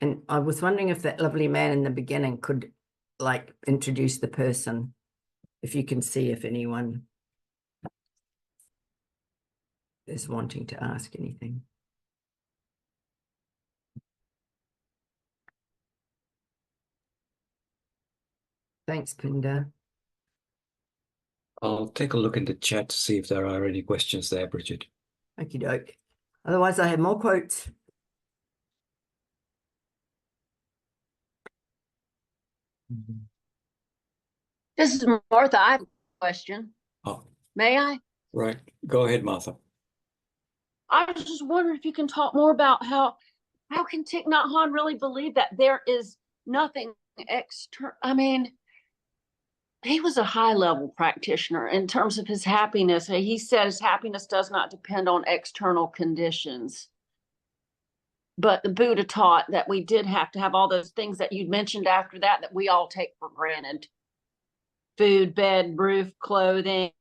And I was wondering if that lovely man in the beginning could like introduce the person, if you can see if anyone is wanting to ask anything. Thanks, Pinda. I'll take a look in the chat to see if there are any questions there, Brigid. Okie doke. Otherwise, I have more quotes. This is Martha. I have a question. Oh, May I? right. Go ahead, Martha. I was just wondering if you can talk more about how can Thich Nhat Hanh really believe that there is nothing external? I mean, he was a high-level practitioner in terms of his happiness. He says happiness does not depend on external conditions. But the Buddha taught that we did have to have all those things that you'd mentioned after that we all take for granted. Food, bed, roof, clothing,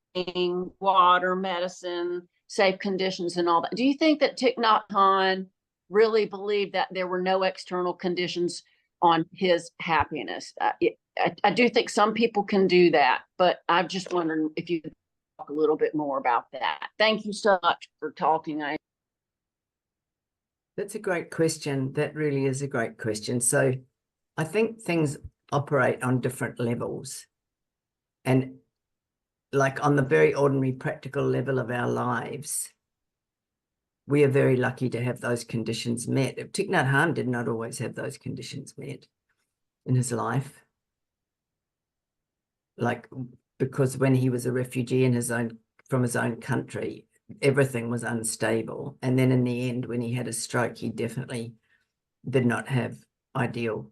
water, medicine, safe conditions, and all that. Do you think that Thich Nhat Hanh really believed that there were no external conditions on his happiness? I do think some people can do that, but I'm just wondering if you could talk a little bit more about that. Thank you so much for talking. That's a great question. That really is a great question. So I think things operate on different levels. And like on the very ordinary practical level of our lives, we are very lucky to have those conditions met. Thich Nhat Hanh did not always have those conditions met in his life. Like, because when he was a refugee from his own country, everything was unstable. And then in the end, when he had a stroke, he definitely did not have ideal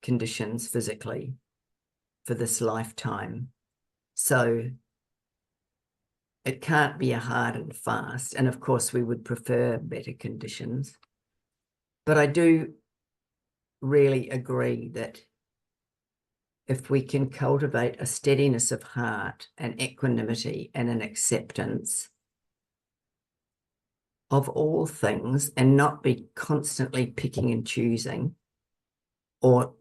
conditions physically for this lifetime. So it can't be a hard and fast. And of course, we would prefer better conditions. But I do really agree that if we can cultivate a steadiness of heart and equanimity and an acceptance of all things, and not be constantly picking and choosing, or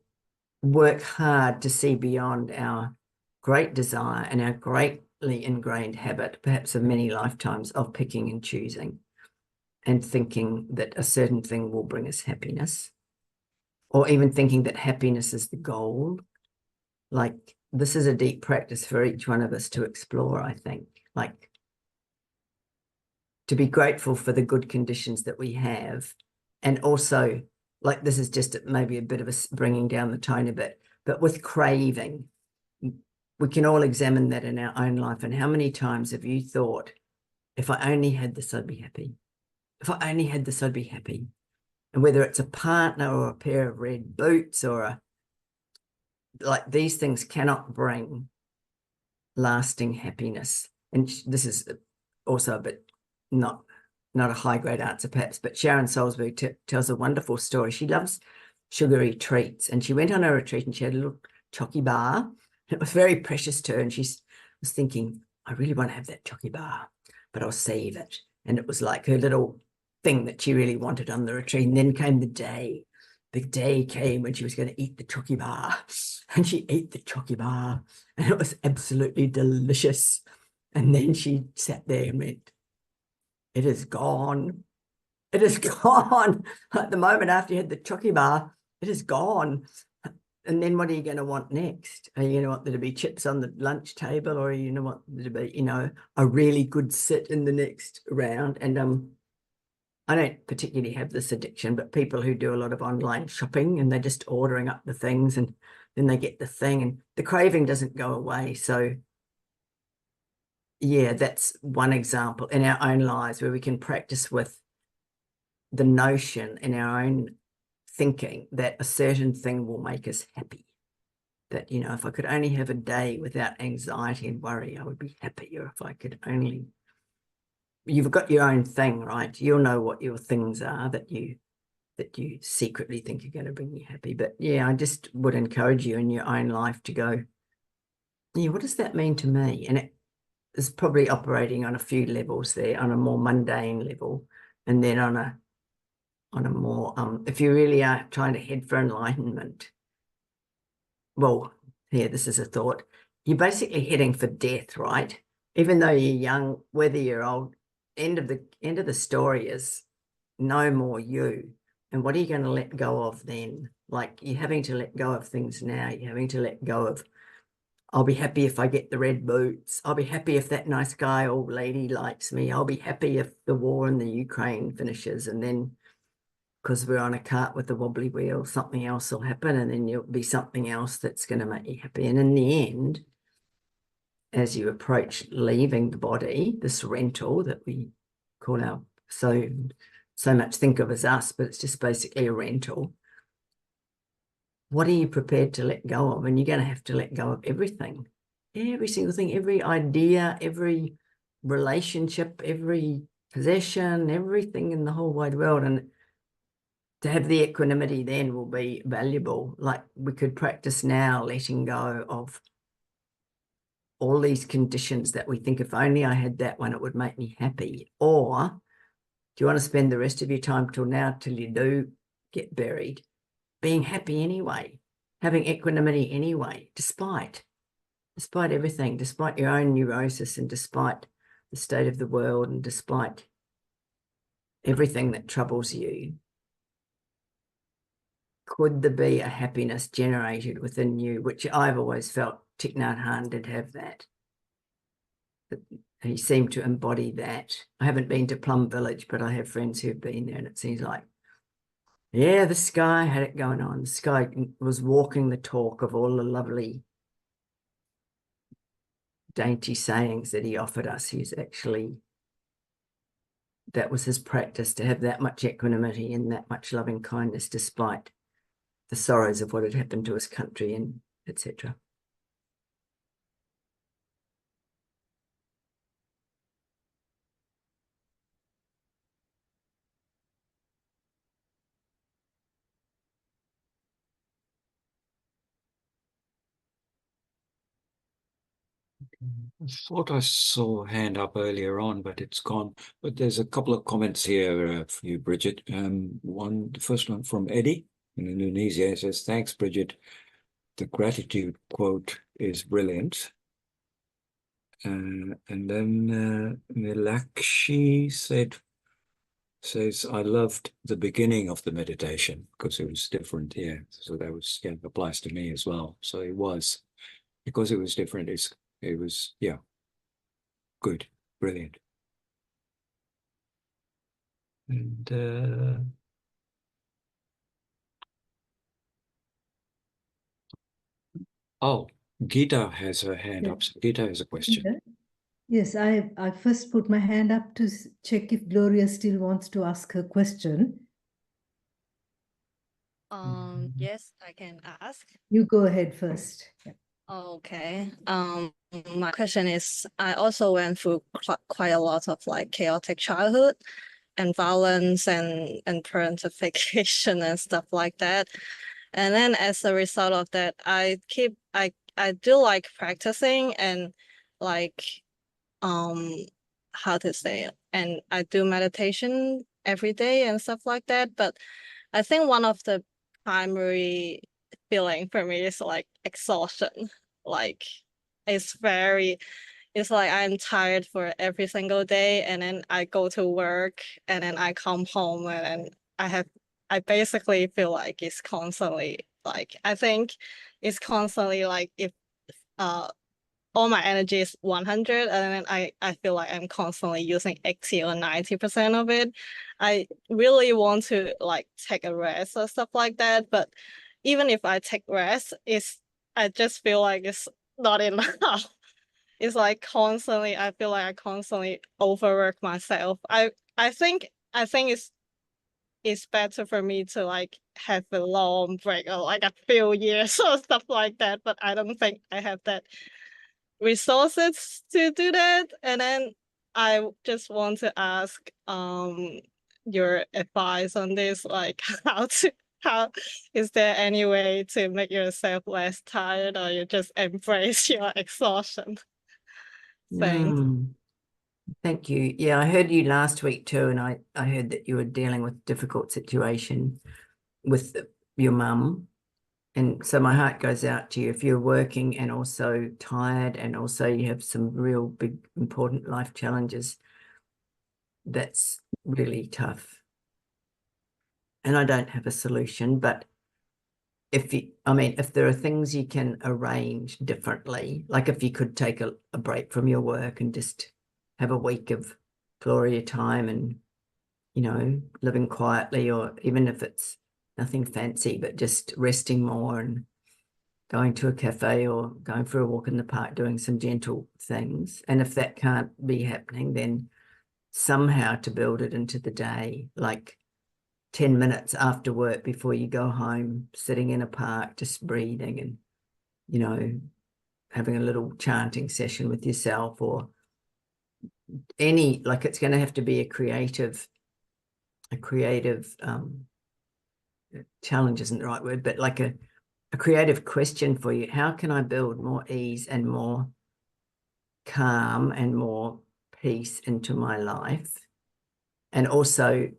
work hard to see beyond our great desire and our greatly ingrained habit, perhaps of many lifetimes, of picking and choosing and thinking that a certain thing will bring us happiness, or even thinking that happiness is the goal. Like, this is a deep practice for each one of us to explore, I think. Like, to be grateful for the good conditions that we have. And also, like, this is just maybe a bit of a bringing down the tone a bit, but with craving, we can all examine that in our own life. And how many times have you thought, if I only had this, I'd be happy. If I only had this, I'd be happy. And whether it's a partner or a pair of red boots or like, these things cannot bring lasting happiness. And this is also a bit not a high grade answer perhaps, but Sharon Salisbury tells a wonderful story. She loves sugary treats, and she went on a retreat and she had a little chocky bar. It was very precious to her, and she was thinking, I really want to have that chocky bar, but I'll save it. And it was like her little thing that she really wanted on the retreat. And then came the day. The day came when she was going to eat the chocky bar, and she ate the chocky bar, and it was absolutely delicious. And then she sat there and went, it is gone. It is gone. At the moment after you had the chocky bar, it is gone. And then what are you going to want next? Are you going to want there to be chips on the lunch table, or are you going to want there to be, a really good sit in the next round? And I don't particularly have this addiction, but people who do a lot of online shopping and they're just ordering up the things, and then they get the thing, and the craving doesn't go away. So yeah, that's one example in our own lives where we can practice with the notion in our own thinking that a certain thing will make us happy. That, you know, if I could only have a day without anxiety and worry, I would be happier. If I could only, you've got your own thing, right? You'll know what your things are that you secretly think are going to bring you happy. But yeah, I just would encourage you in your own life to go, yeah, what does that mean to me? And it is probably operating on a few levels there, on a more mundane level, and then on a more if you really are trying to head for enlightenment, well, here, this is a thought. You're basically heading for death, right? Even though you're young, whether you're old, end of the story is no more you. And what are you going to let go of then? Like, you're having to let go of things now. You're having to let go of, I'll be happy if I get the red boots. I'll be happy if that nice guy or lady likes me. I'll be happy if the war in the Ukraine finishes. And then, because we're on a cart with a wobbly wheel, something else will happen, and then you'll be something else that's going to make you happy. And in the end, as you approach leaving the body, this rental that we call our so much think of as us, but it's just basically a rental. What are you prepared to let go of? And you're going to have to let go of everything, every single thing, every idea, every relationship, every possession, everything in the whole wide world. And to have the equanimity then will be valuable. Like, we could practice now letting go of all these conditions that we think, if only I had that one, it would make me happy. Or do you want to spend the rest of your time till now, till you do get buried, being happy anyway, having equanimity anyway, despite everything, despite your own neurosis and despite the state of the world and despite everything that troubles you? Could there be a happiness generated within you, which I've always felt Thich Nhat Hanh did have that. He seemed to embody that. I haven't been to Plum Village, but I have friends who've been there, and it seems like, yeah, this guy had it going on. This guy was walking the talk of all the lovely, dainty sayings that he offered us. He's actually, that was his practice, to have that much equanimity and that much loving kindness despite the sorrows of what had happened to his country and etc. I thought I saw a hand up earlier on, but it's gone. But there's a couple of comments here for you, Brigid. The first one from Eddie in Indonesia. He says, "Thanks, Brigid. The gratitude quote is brilliant." And then Nilakshi says, "I loved the beginning of the meditation because it was different." Yeah, so that was, yeah, applies to me as well. So it was, because it was different. It was, yeah, good, brilliant. And oh, Gita has her hand up. So Gita has a question. Yes, I first put my hand up to check if Gloria still wants to ask her question. Yes, I can ask. You go ahead first. Yeah. Okay. My question is, I also went through quite a lot of like chaotic childhood and violence and parentification and stuff like that. And then as a result of that, I do like practicing and like how to say it, and I do meditation every day and stuff like that. But I think one of the primary feeling for me is like exhaustion. Like it's like I'm tired for every single day, and then I go to work and then I come home and then I basically feel like it's constantly like, I think it's constantly like, if all my energy is 100 and then I feel like I'm constantly using 80 or 90% of it. I really want to like take a rest or stuff like that, but even if I take rest, I just feel like it's not enough. it's like constantly, I feel like I constantly overwork myself. I think it's better for me to like have a long break or like a few years or stuff like that, but I don't think I have that resources to do that. And then I just want to ask your advice on this, like how is there any way to make yourself less tired, or you just embrace your exhaustion? Thanks. Thank you. Yeah, I heard you last week too, and I heard that you were dealing with a difficult situation with your mum. And so my heart goes out to you if you're working and also tired, and also you have some real big, important life challenges. That's really tough. And I don't have a solution, but if there are things you can arrange differently, like if you could take a break from your work and just have a week of Gloria time and, living quietly, or even if it's nothing fancy, but just resting more and going to a cafe or going for a walk in the park, doing some gentle things. And if that can't be happening, then somehow to build it into the day, like 10 minutes after work before you go home, sitting in a park, just breathing and, having a little chanting session with yourself, or it's going to have to be a creative challenge isn't the right word, but like a creative question for you. How can I build more ease and more calm and more peace into my life? And also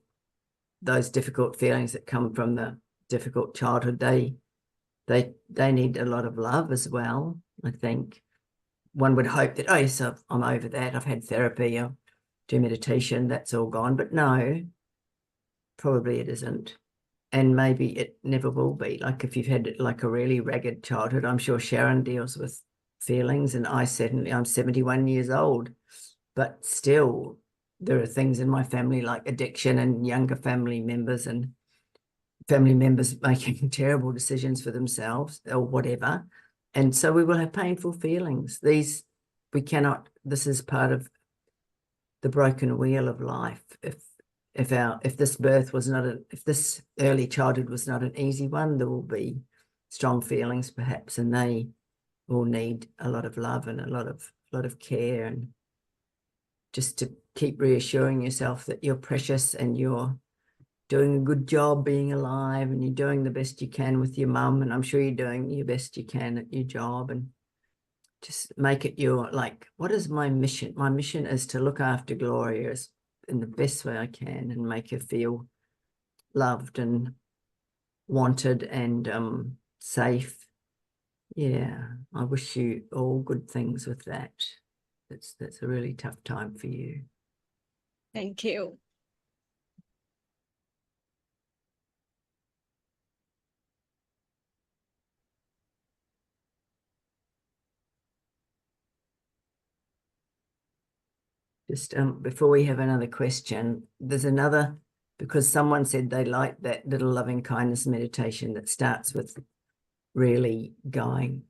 those difficult feelings that come from the difficult childhood, they need a lot of love as well. I think one would hope that, oh yes, I'm over that, I've had therapy, I'll do meditation, that's all gone. But no, probably it isn't. And maybe it never will be. Like if you've had like a really ragged childhood, I'm sure Sharon deals with feelings, and I'm 71 years old, but still there are things in my family like addiction and younger family members making terrible decisions for themselves or whatever. And so we will have painful feelings. This is part of the broken wheel of life. If this early childhood was not an easy one, there will be strong feelings perhaps, and they will need a lot of love and a lot of care, and just to keep reassuring yourself that you're precious and you're doing a good job being alive, and you're doing the best you can with your mum, and I'm sure you're doing your best you can at your job. And just make it your, like, what is my mission? My mission is to look after Gloria in the best way I can and make her feel loved and wanted and safe. Yeah, I wish you all good things with that. That's a really tough time for you. Thank you. Just before we have another question, there's another, because someone said they like that little loving kindness meditation that starts with really going,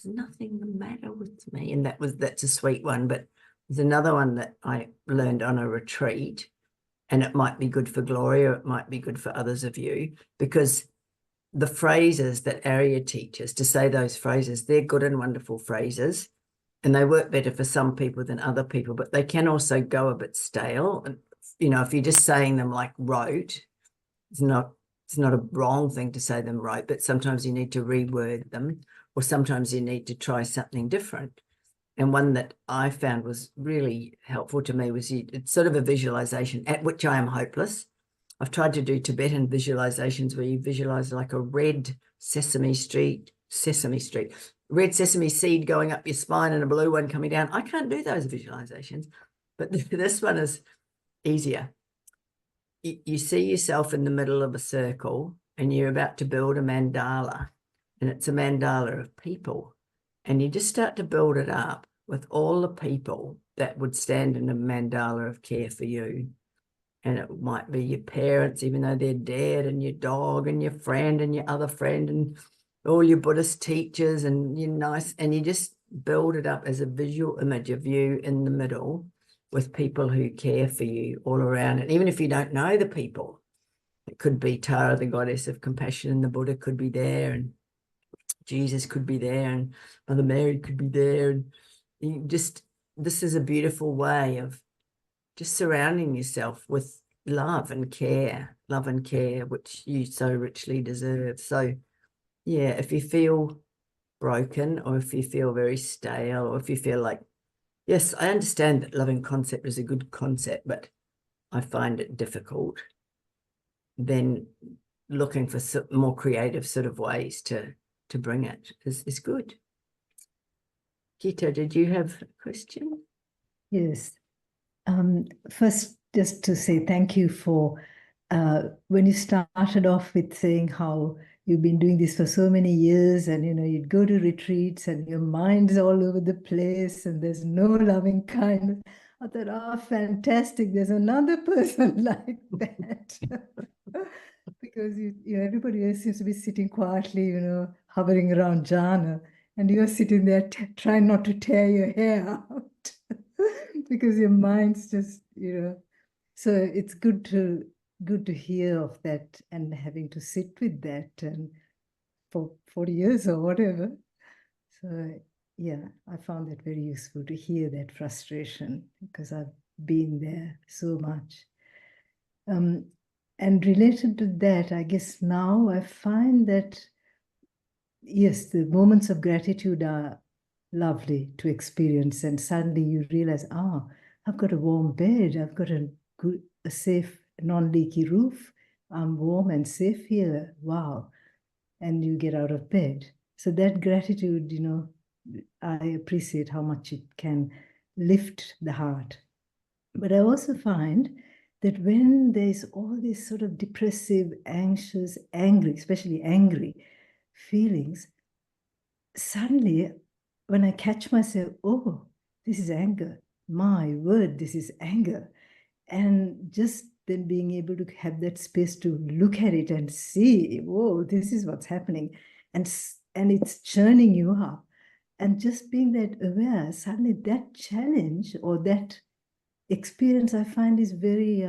there's nothing the matter with me. And that's a sweet one. But there's another one that I learned on a retreat, and it might be good for Gloria, it might be good for others of you, because the phrases that Ayya teaches, to say those phrases, they're good and wonderful phrases, and they work better for some people than other people, but they can also go a bit stale. And, if you're just saying them like rote, it's not a wrong thing to say them rote, but sometimes you need to reword them, or sometimes you need to try something different. And one that I found was really helpful to me was it's sort of a visualization, at which I am hopeless. I've tried to do Tibetan visualizations where you visualize like a red sesame seed going up your spine and a blue one coming down. I can't do those visualizations, but this one is easier. You see yourself in the middle of a circle, and you're about to build a mandala, and it's a mandala of people, and you just start to build it up with all the people that would stand in a mandala of care for you. And it might be your parents, even though they're dead, and your dog and your friend and your other friend and all your Buddhist teachers, and you're nice, and you just build it up as a visual image of you in the middle with people who care for you all around. And even if you don't know the people, it could be Tara, the goddess of compassion, and the Buddha could be there, and Jesus could be there, and Mother Mary could be there. And you just, this is a beautiful way of just surrounding yourself with love and care, which you so richly deserve. So yeah, if you feel broken, or if you feel very stale, or if you feel like, yes, I understand that loving concept is a good concept, but I find it difficult, then looking for more creative sort of ways to bring it is good. Gita, did you have a question? Yes. First, just to say thank you for when you started off with saying how you've been doing this for so many years, and you'd go to retreats and your mind's all over the place and there's no loving kindness. I thought, fantastic, there's another person like that. Because everybody else seems to be sitting quietly, hovering around jhana, and you're sitting there trying not to tear your hair out because your mind's just, so it's good to hear of that, and having to sit with that and for 40 years or whatever. So yeah, I found that very useful to hear that frustration, because I've been there so much. And related to that, I guess now I find that, yes, the moments of gratitude are lovely to experience, and suddenly you realize, I've got a warm bed, I've got a safe, non-leaky roof, I'm warm and safe here, wow. And you get out of bed. So that gratitude, I appreciate how much it can lift the heart. But I also find that when there's all these sort of depressive, anxious, angry, especially angry feelings, suddenly when I catch myself, this is anger, my word, this is anger. And just then being able to have that space to look at it and see, whoa, this is what's happening. And it's churning you up. And just being that aware, suddenly that challenge or that experience I find is very,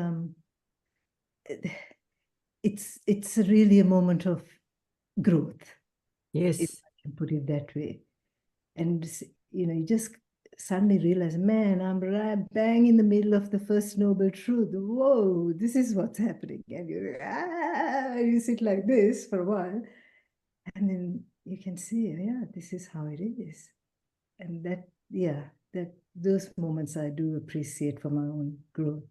it's really a moment of growth. Yes. If I can put it that way. And, you just suddenly realize, man, I'm right bang in the middle of the first noble truth. Whoa, this is what's happening. And you sit like this for a while, and then you can see, this is how it is. And that those moments I do appreciate for my own growth.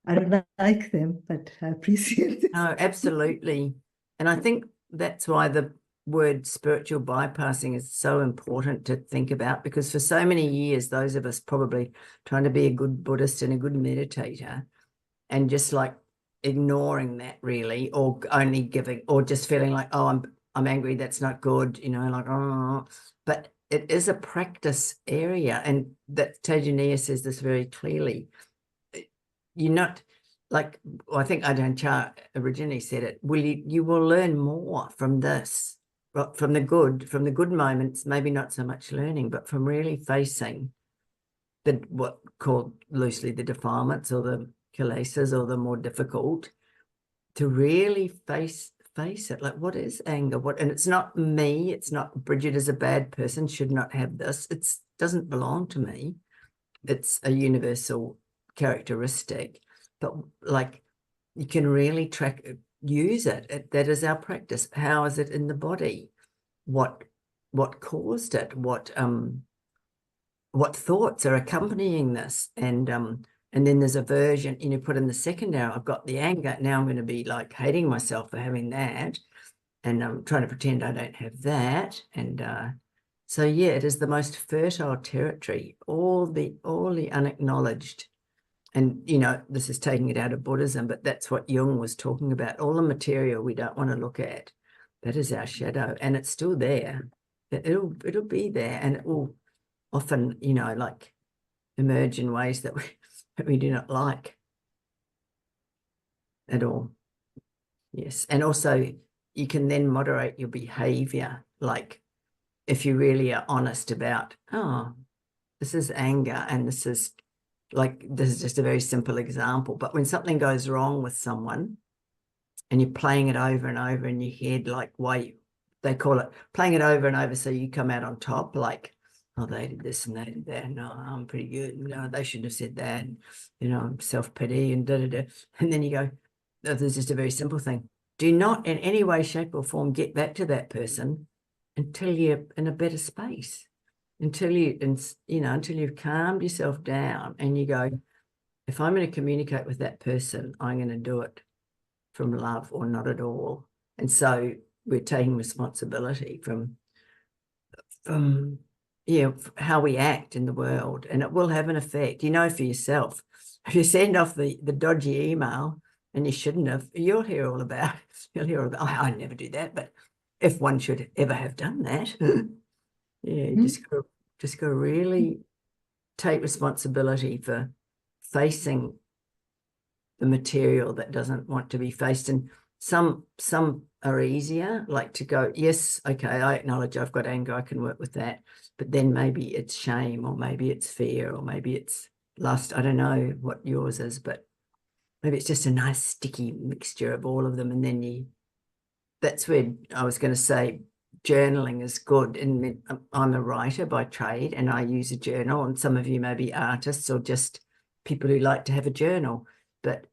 I don't like them, but I appreciate it. No, absolutely. And I think that's why the word spiritual bypassing is so important to think about, because for so many years, those of us probably trying to be a good Buddhist and a good meditator, and just like ignoring that really, or only giving, or just feeling like, I'm angry, that's not good, but it is a practice area, and that Tejaniya says this very clearly. You're not like, I think Ajahn Chah originally said it, you will learn more from this, from the good moments, maybe not so much learning, but from really facing what called loosely the defilements or the kilesas or the more difficult, to really face it. Like, what is anger? And it's not me, it's not Brigid is a bad person, should not have this. It doesn't belong to me. It's a universal characteristic, but like you can really use it. That is our practice. How is it in the body? What caused it? What thoughts are accompanying this? And then there's a version, put in the second hour, I've got the anger. Now I'm going to be like hating myself for having that. And I'm trying to pretend I don't have that. And so, yeah, it is the most fertile territory, all the unacknowledged. And, this is taking it out of Buddhism, but that's what Jung was talking about. All the material we don't want to look at, that is our shadow. And it's still there. It'll be there. And it will often, like emerge in ways that we do not like at all. Yes. And also you can then moderate your behavior. Like if you really are honest about, oh, this is anger, and this is just a very simple example. But when something goes wrong with someone and you're playing it over and over in your head, like they call it playing it over and over so you come out on top, like, oh, they did this and they did that. No, I'm pretty good. No, they shouldn't have said that. And, self-pity and da-da-da. And then you go, oh, there's just a very simple thing. Do not in any way, shape or form get back to that person until you're in a better space, until you've calmed yourself down and you go, if I'm going to communicate with that person, I'm going to do it from love or not at all. And so we're taking responsibility from how we act in the world, and it will have an effect, for yourself. If you send off the dodgy email and you shouldn't have, you'll hear all about I never do that, but if one should ever have done that, just got to really take responsibility for facing the material that doesn't want to be faced. And some are easier, like to go, yes, okay, I acknowledge I've got anger, I can work with that, but then maybe it's shame, or maybe it's fear, or maybe it's lust. I don't know what yours is, but maybe it's just a nice sticky mixture of all of them. And then that's where I was going to say journaling is good. And I'm a writer by trade and I use a journal, and some of you may be artists or just people who like to have a journal, but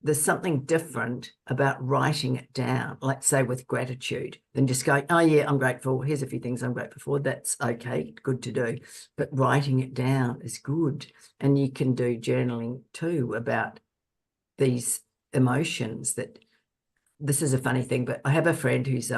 there's something different about writing it down, like say with gratitude, than just going, oh yeah, I'm grateful, here's a few things I'm grateful for. That's okay, good to do, but writing it down is good. And you can do journaling too about these emotions. This is a funny thing, but I have a friend who's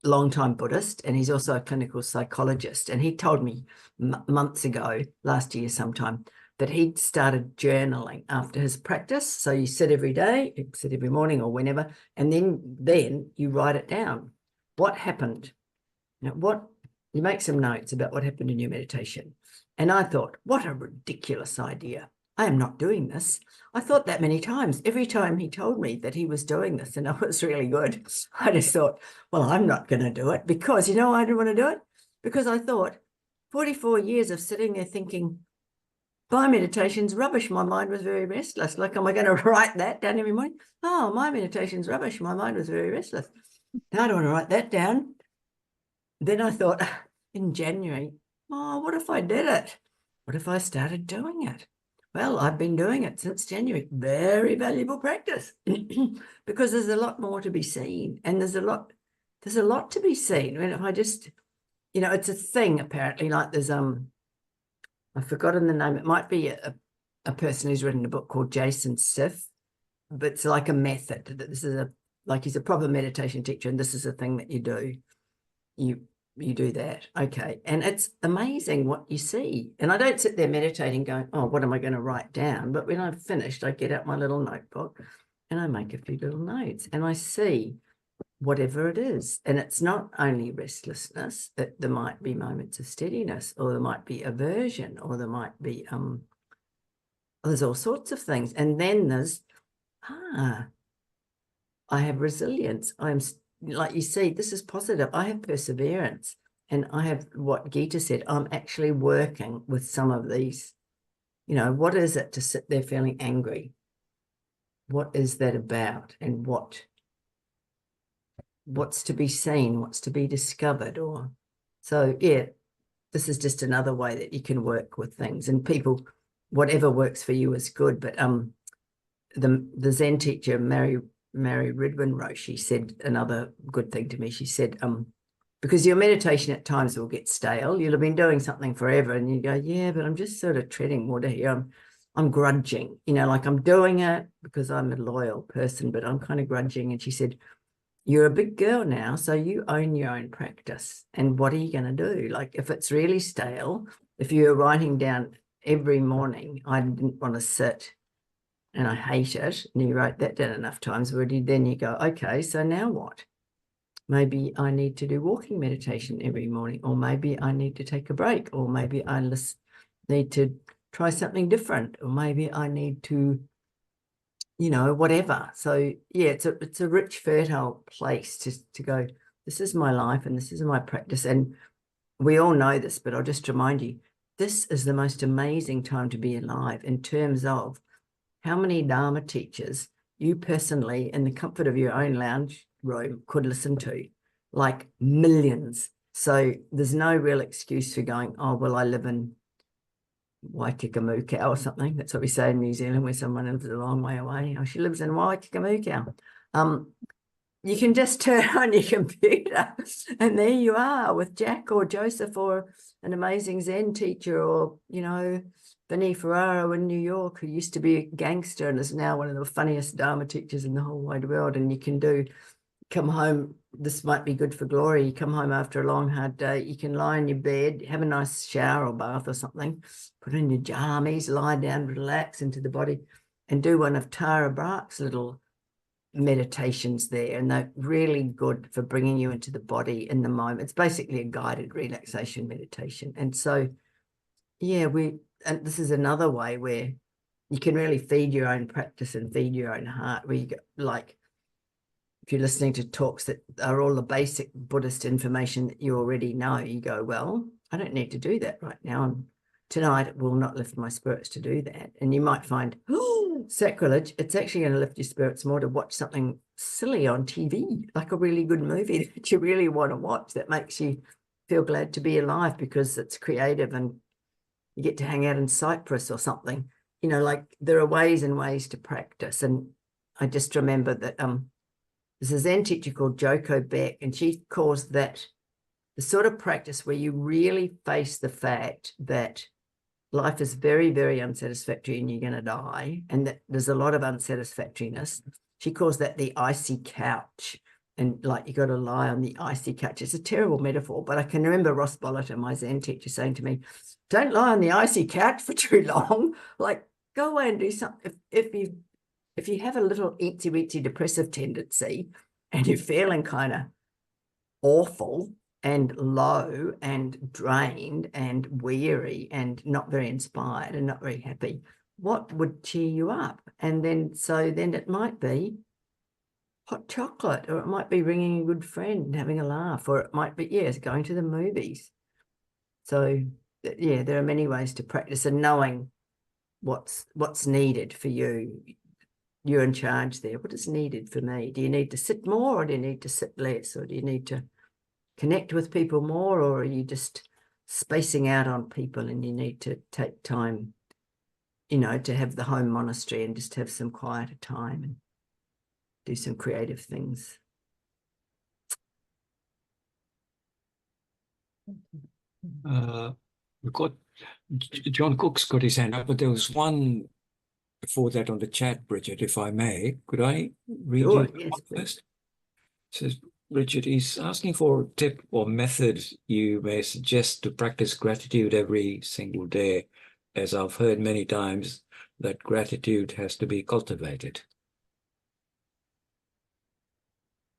long-time Buddhist, and he's also a clinical psychologist, and he told me months ago, last year sometime, that he'd started journaling after his practice. So you sit every day, you sit every morning or whenever, and then you write it down. What happened? You make some notes about what happened in your meditation. And I thought, what a ridiculous idea. I am not doing this. I thought that many times, every time he told me that he was doing this, and it was really good. I just thought, well, I'm not going to do it, because I didn't want to do it, because I thought 44 years of sitting there thinking, my meditation's rubbish. My mind was very restless. Like, am I going to write that down every morning? Oh, my meditation's rubbish. My mind was very restless. Now I don't want to write that down. Then I thought in January, oh, what if I did it? What if I started doing it? Well, I've been doing it since January. Very valuable practice because there's a lot more to be seen, and there's a lot to be seen. I mean, if I just, it's a thing apparently. Like there's I've forgotten the name. It might be a person who's written a book called Jason Siff, but it's like a method. This is he's a proper meditation teacher, and this is a thing that you do. You do that, okay, and it's amazing what you see. And I don't sit there meditating going, oh, what am I going to write down? But when I've finished, I get out my little notebook and I make a few little notes, and I see whatever it is. And it's not only restlessness, that there might be moments of steadiness, or there might be aversion, or there might be there's all sorts of things. And then there's I have resilience. I'm, like you see, this is positive. I have perseverance, and I have what Gita said, I'm actually working with some of these. What is it to sit there feeling angry? What is that about? And what's to be seen, what's to be discovered? So yeah, this is just another way that you can work with things. And people, whatever works for you is good. But the Zen teacher Mary Ridwin Roshi said another good thing to me. She said, because your meditation at times will get stale. You'll have been doing something forever and you go, yeah, but I'm just sort of treading water here. I'm grudging, like I'm doing it because I'm a loyal person, but I'm kind of grudging. And she said, you're a big girl now, so you own your own practice. And what are you going to do? Like if it's really stale, if you're writing down every morning, I didn't want to sit and I hate it, and you wrote that down enough times, then you go, okay, so now what? Maybe I need to do walking meditation every morning, or maybe I need to take a break, or maybe I need to try something different, or maybe I need to, whatever. So yeah, it's a rich, fertile place to go, this is my life and this is my practice. And we all know this, but I'll just remind you, this is the most amazing time to be alive in terms of how many Dharma teachers you personally, in the comfort of your own lounge room, could listen to, like millions. So there's no real excuse for going, oh, well, I live in Waikamuka or something. That's what we say in New Zealand, where someone lives a long way away. Oh, she lives in Waikamuka. You can just turn on your computer and there you are with Jack or Joseph or an amazing Zen teacher, or, you know, Vinnie Ferraro in New York, who used to be a gangster and is now one of the funniest Dharma teachers in the whole wide world. And you can come home, this might be good for Glory, you come home after a long, hard day, you can lie in your bed, have a nice shower or bath or something, put in your jammies, lie down, relax into the body, and do one of Tara Brach's little meditations there, and they're really good for bringing you into the body in the moment. It's basically a guided relaxation meditation. And so, yeah, and this is another way where you can really feed your own practice and feed your own heart, where you go, like, if you're listening to talks that are all the basic Buddhist information that you already know, you go, well, I don't need to do that right now. And tonight it will not lift my spirits to do that. And you might find, oh, sacrilege, it's actually going to lift your spirits more to watch something silly on TV, like a really good movie that you really want to watch, that makes you feel glad to be alive because it's creative and you get to hang out in Cyprus or something. You know, like there are ways and ways to practice. And I just remember that there's a Zen teacher called Joko Beck, and she calls that the sort of practice where you really face the fact that life is very, very unsatisfactory and you're going to die, and that there's a lot of unsatisfactoriness. She calls that the icy couch, and like you got to lie on the icy couch. It's a terrible metaphor, but I can remember Ross Bollitter, my Zen teacher, saying to me, don't lie on the icy couch for too long. Like, go away and do something. If you have a little itsy-bitsy depressive tendency and you're feeling kind of awful and low and drained and weary and not very inspired and not very happy, what would cheer you up? And then it might be hot chocolate, or it might be ringing a good friend and having a laugh, or it might be, yes, going to the movies. So, yeah, there are many ways to practice, and knowing what's needed for you. You're in charge there. What is needed for me? Do you need to sit more, or do you need to sit less, or do you need to connect with people more, or are you just spacing out on people and you need to take time, you know, to have the home monastery and just have some quieter time and do some creative things? We've got John Cook's got his hand up, but there was one before that on the chat, Brigid, if I may. Could I read Sure, you yes, first? It says, Brigid, he's asking for a tip or method you may suggest to practice gratitude every single day, as I've heard many times that gratitude has to be cultivated.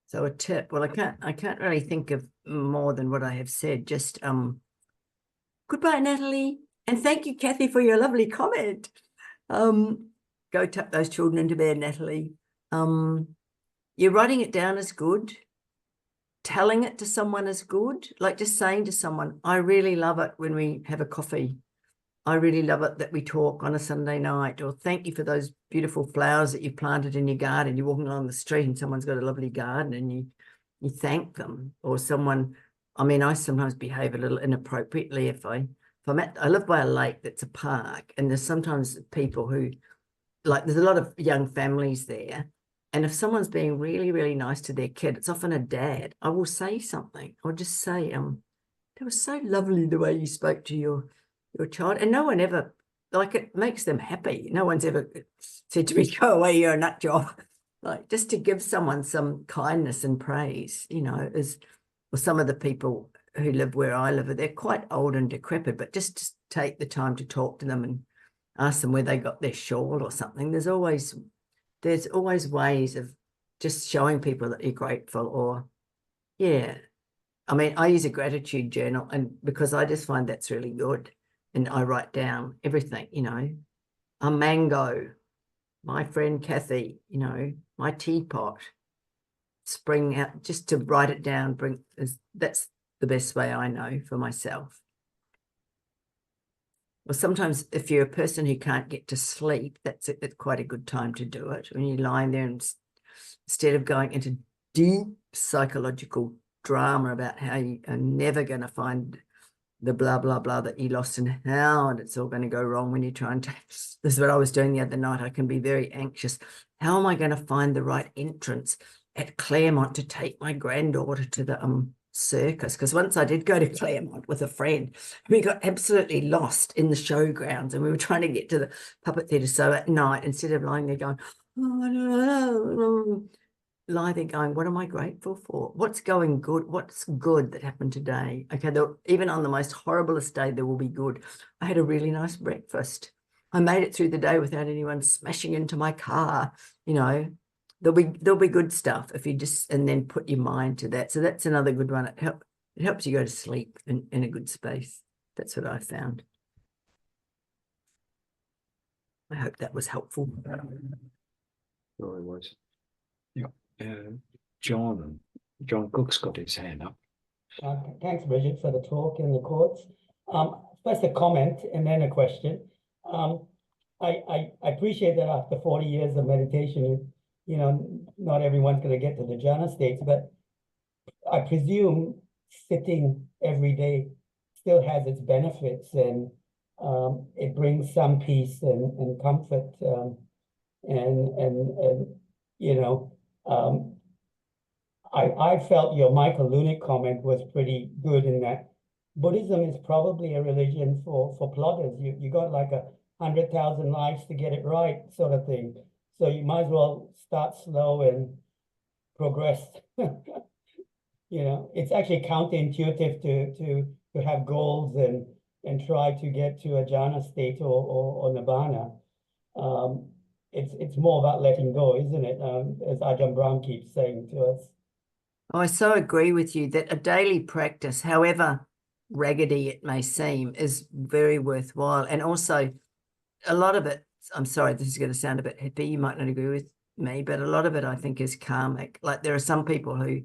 So a tip. Well, I can't really think of more than what I have said. Just goodbye, Natalie, and thank you, Kathy, for your lovely comment. Go tuck those children into bed, Natalie. You're writing it down is good. Telling it to someone is good. Like just saying to someone, I really love it when we have a coffee. I really love it that we talk on a Sunday night, or thank you for those beautiful flowers that you planted in your garden. You're walking along the street and someone's got a lovely garden and you thank them. Or someone, I mean, I sometimes behave a little inappropriately if I live by a lake that's a park, and there's sometimes people who, like, there's a lot of young families there. And if someone's being really, really nice to their kid, it's often a dad, I will say something. I'll just say, that was so lovely the way you spoke to your child. And no one ever, like, it makes them happy. No one's ever said to me, go away, you're a nut job. Like, just to give someone some kindness and praise, you know, or some of the people who live where I live, they're quite old and decrepit, but just take the time to talk to them and ask them where they got their shawl or something. There's always ways of just showing people that you're grateful. Or, yeah, I mean, I use a gratitude journal, and because I just find that's really good, and I write down everything, you know, a mango, my friend Kathy, you know, my teapot, spring out, just to write it down, that's the best way I know for myself. Well, sometimes if you're a person who can't get to sleep, it's quite a good time to do it. When you're lying there and instead of going into deep psychological drama about how you are never going to find the blah, blah, blah that you lost and how, and it's all going to go wrong when you try and this is what I was doing the other night. I can be very anxious. How am I going to find the right entrance at Claremont to take my granddaughter to the circus? Because once I did go to Claremont with a friend, we got absolutely lost in the showgrounds and we were trying to get to the puppet theatre. So at night, instead of lying there going, oh, I don't know, lie there going, what am I grateful for? What's going good? What's good that happened today? Okay, even on the most horriblest day, there will be good. I had a really nice breakfast. I made it through the day without anyone smashing into my car. You know, there'll be good stuff if you just, and then put your mind to that. So that's another good one. It helps you go to sleep in a good space. That's what I found. I hope that was helpful. Sure it was. Yeah. John Cook's got his hand up. Thanks, Brigid, for the talk and the quotes. First a comment and then a question. I appreciate that after 40 years of meditation, you know, not everyone's going to get to the jhana states, but I presume sitting every day still has its benefits, and it brings some peace and comfort, and you know, I felt your Michael Lunick comment was pretty good in that Buddhism is probably a religion for plodders. You got like 100,000 lives to get it right, sort of thing. So you might as well start slow and progress. You know, it's actually counterintuitive to have goals and try to get to a jhana state or nibbana. It's more about letting go, isn't it? As Ajahn Brahm keeps saying to us. Oh, I so agree with you that a daily practice, however raggedy it may seem, is very worthwhile. And also a lot of it, I'm sorry, this is going to sound a bit hippie, you might not agree with me, but a lot of it I think is karmic. Like there are some people who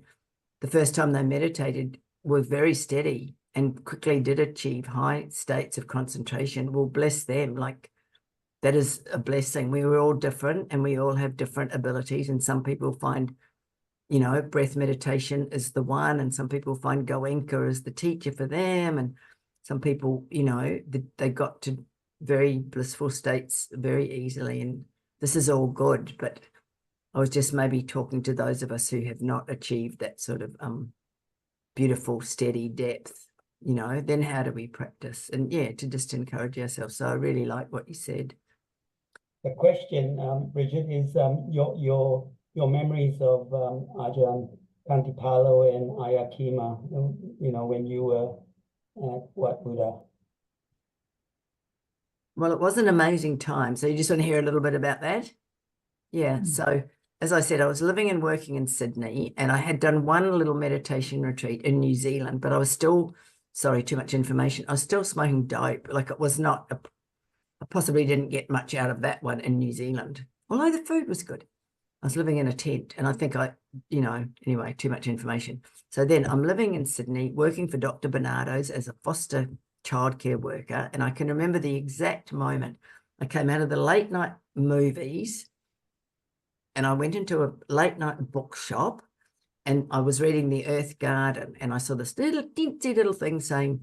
the first time they meditated were very steady and quickly did achieve high states of concentration. Well, bless them. Like that is a blessing. We were all different and we all have different abilities, and some people find, you know, breath meditation is the one, and some people find Goenka is the teacher for them, and some people, you know, they got to very blissful states very easily, and this is all good. But I was just maybe talking to those of us who have not achieved that sort of beautiful, steady depth, you know, then how do we practice? And yeah, to just encourage ourselves. So I really like what you said. The question, Brigid, is your memories of Ajahn Khantipalo and Ayya Khema, you know, when you were at Wat Buddha. Well, it was an amazing time. So you just want to hear a little bit about that? Yeah. So as I said, I was living and working in Sydney, and I had done one little meditation retreat in New Zealand, but I was still, sorry, too much information. I was still smoking dope. Like it was not, I possibly didn't get much out of that one in New Zealand, although the food was good. I was living in a tent, and I think you know, anyway, too much information. So then I'm living in Sydney, working for Dr. Bernardo's as a foster childcare worker. And I can remember the exact moment I came out of the late night movies and I went into a late night bookshop, and I was reading The Earth Garden, and I saw this little teensy little thing saying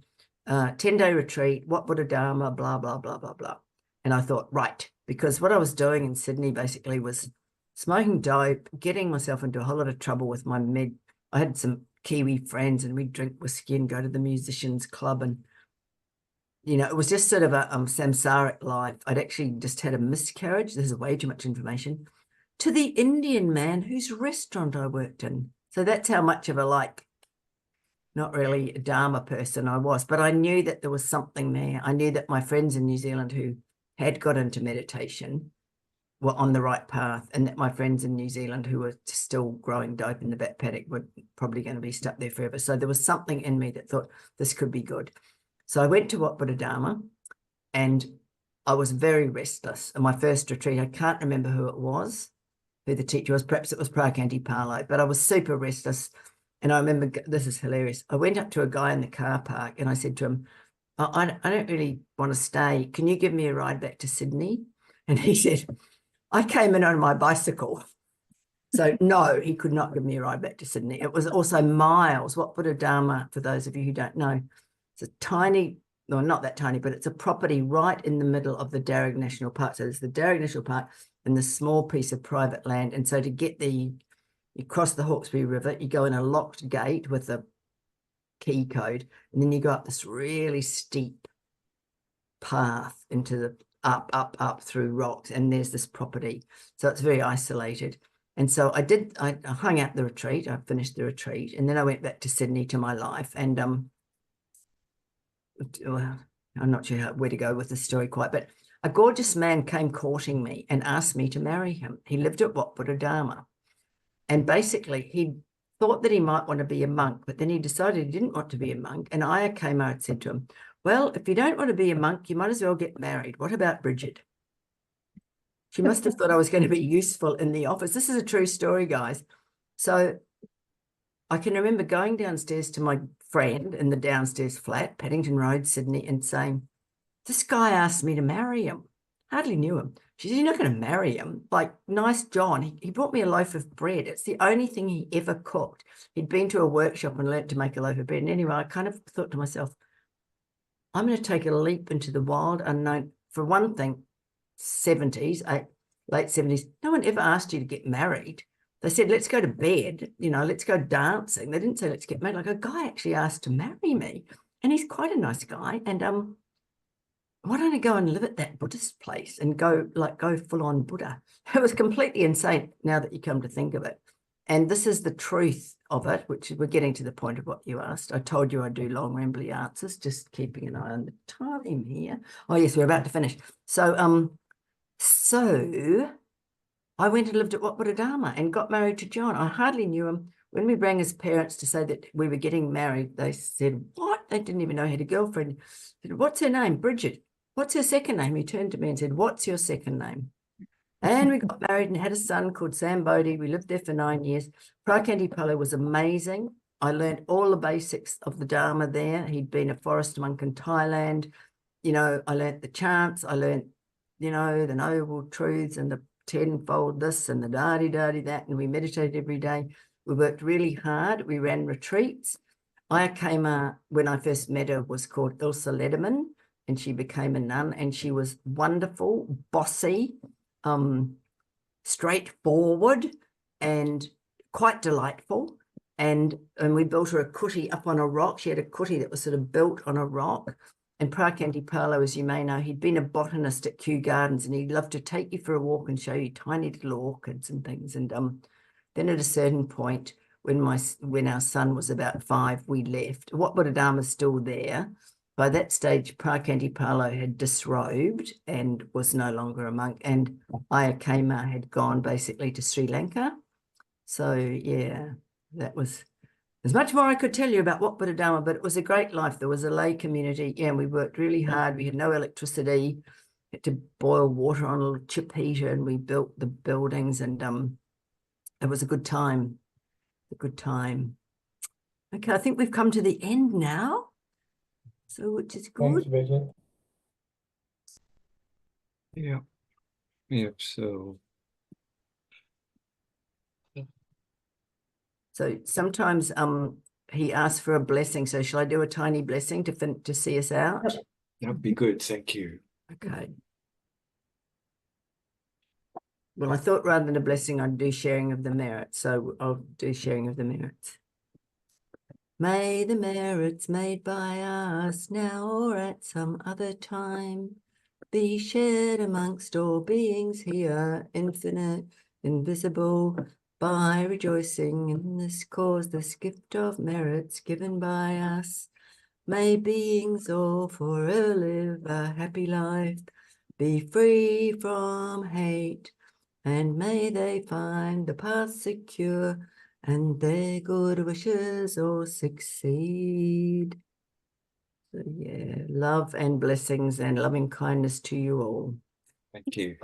10-day retreat, Wat Buddha Dharma, blah, blah, blah, blah, blah. And I thought, right, because what I was doing in Sydney basically was smoking dope, getting myself into a whole lot of trouble with my I had some Kiwi friends, and we'd drink whiskey and go to the musicians club, and you know, it was just sort of a samsaric life. I'd actually just had a miscarriage. This is way too much information. To the Indian man whose restaurant I worked in. So that's how much of a, like, not really a Dharma person I was, but I knew that there was something there. I knew that my friends in New Zealand who had got into meditation were on the right path, and that my friends in New Zealand who were still growing dope in the back paddock were probably going to be stuck there forever. So there was something in me that thought this could be good. So I went to Wat Buddha Dharma, and I was very restless. In my first retreat, I can't remember who it was, who the teacher was. Perhaps it was Phra Khantipalo, but I was super restless. And I remember, this is hilarious. I went up to a guy in the car park and I said to him, I don't really want to stay. Can you give me a ride back to Sydney? And he said, I came in on my bicycle. So no, he could not give me a ride back to Sydney. It was also miles. Wat Buddha Dharma, for those of you who don't know, it's a tiny, well, not that tiny, but it's a property right in the middle of the Darug National Park. So there's the Darug National Park and the small piece of private land. And so to get you cross the Hawkesbury River, you go in a locked gate with a key code, and then you go up this really steep path into the up through rocks, and there's this property. So it's very isolated. And so I hung out the retreat. I finished the retreat, and then I went back to Sydney to my life. And well, I'm not sure where to go with the story quite, but a gorgeous man came courting me and asked me to marry him. He lived at Wat Buddha Dharma, and basically he thought that he might want to be a monk, but then he decided he didn't want to be a monk. And Ayya Khema had said to him, well, if you don't want to be a monk, you might as well get married. What about Brigid? She must have thought I was going to be useful in the office. This is a true story, guys. So I can remember going downstairs to my friend in the downstairs flat, Paddington Road, Sydney, and saying, this guy asked me to marry him. Hardly knew him. She said, you're not going to marry him. Like, nice John. He brought me a loaf of bread. It's the only thing he ever cooked. He'd been to a workshop and learnt to make a loaf of bread. And anyway, I kind of thought to myself, I'm going to take a leap into the wild unknown. For one thing, 70s, late 70s, no one ever asked you to get married. They said, let's go to bed, let's go dancing. They didn't say, let's get married. Like, a guy actually asked to marry me, and he's quite a nice guy. And why don't I go and live at that Buddhist place and go full on Buddha? It was completely insane now that you come to think of it. And this is the truth of it, which we're getting to the point of what you asked. I told you I do long rambly answers, just keeping an eye on the time here. Oh yes, we're about to finish. So I went and lived at Wat Buddha Dharma and got married to John. I hardly knew him. When we rang his parents to say that we were getting married, they said, what? They didn't even know he had a girlfriend. I said, what's her name? Brigid. What's her second name? He turned to me and said, what's your second name? And we got married and had a son called Sam Bodhi. We lived there for 9 years. Phra Khantipalo was amazing. I learned all the basics of the Dharma there. He'd been a forest monk in Thailand. I learned the chants. I learned, the noble truths and the tenfold this and the da-di that. And we meditated every day. We worked really hard. We ran retreats. Ayya Khema, when I first met her, was called Ilse Lederman, and she became a nun, and she was wonderful, bossy, straightforward, and quite delightful. And we built her a kuti up on a rock. She had a kuti that was sort of built on a rock. And Phra Khantipalo, as you may know, he'd been a botanist at Kew Gardens, and he'd love to take you for a walk and show you tiny little orchids and things. And then at a certain point, when our son was about 5, we left. Wat Buddha Dharma's still there. By that stage, Phra Khantipalo had disrobed and was no longer a monk, and Ayya Khema had gone basically to Sri Lanka. So yeah, that was there's much more I could tell you about Wat Buddha Dharma, but it was a great life. There was a lay community. Yeah, and we worked really hard. We had no electricity. Had to boil water on a little chip heater, and we built the buildings, and it was a good time. A good time. Okay, I think we've come to the end now. So, which is good. Thanks, Brigid. Yeah. So sometimes he asks for a blessing. So shall I do a tiny blessing to see us out? That'd be good. Thank you. Okay. Well, I thought rather than a blessing, I'd do sharing of the merits. So I'll do sharing of the merits. May the merits made by us now or at some other time be shared amongst all beings here, infinite, invisible, by rejoicing in this cause, this gift of merits given by us. May beings all forever live a happy life, be free from hate, and may they find the path secure, and their good wishes all succeed. So yeah, love and blessings and loving kindness to you all. Thank you.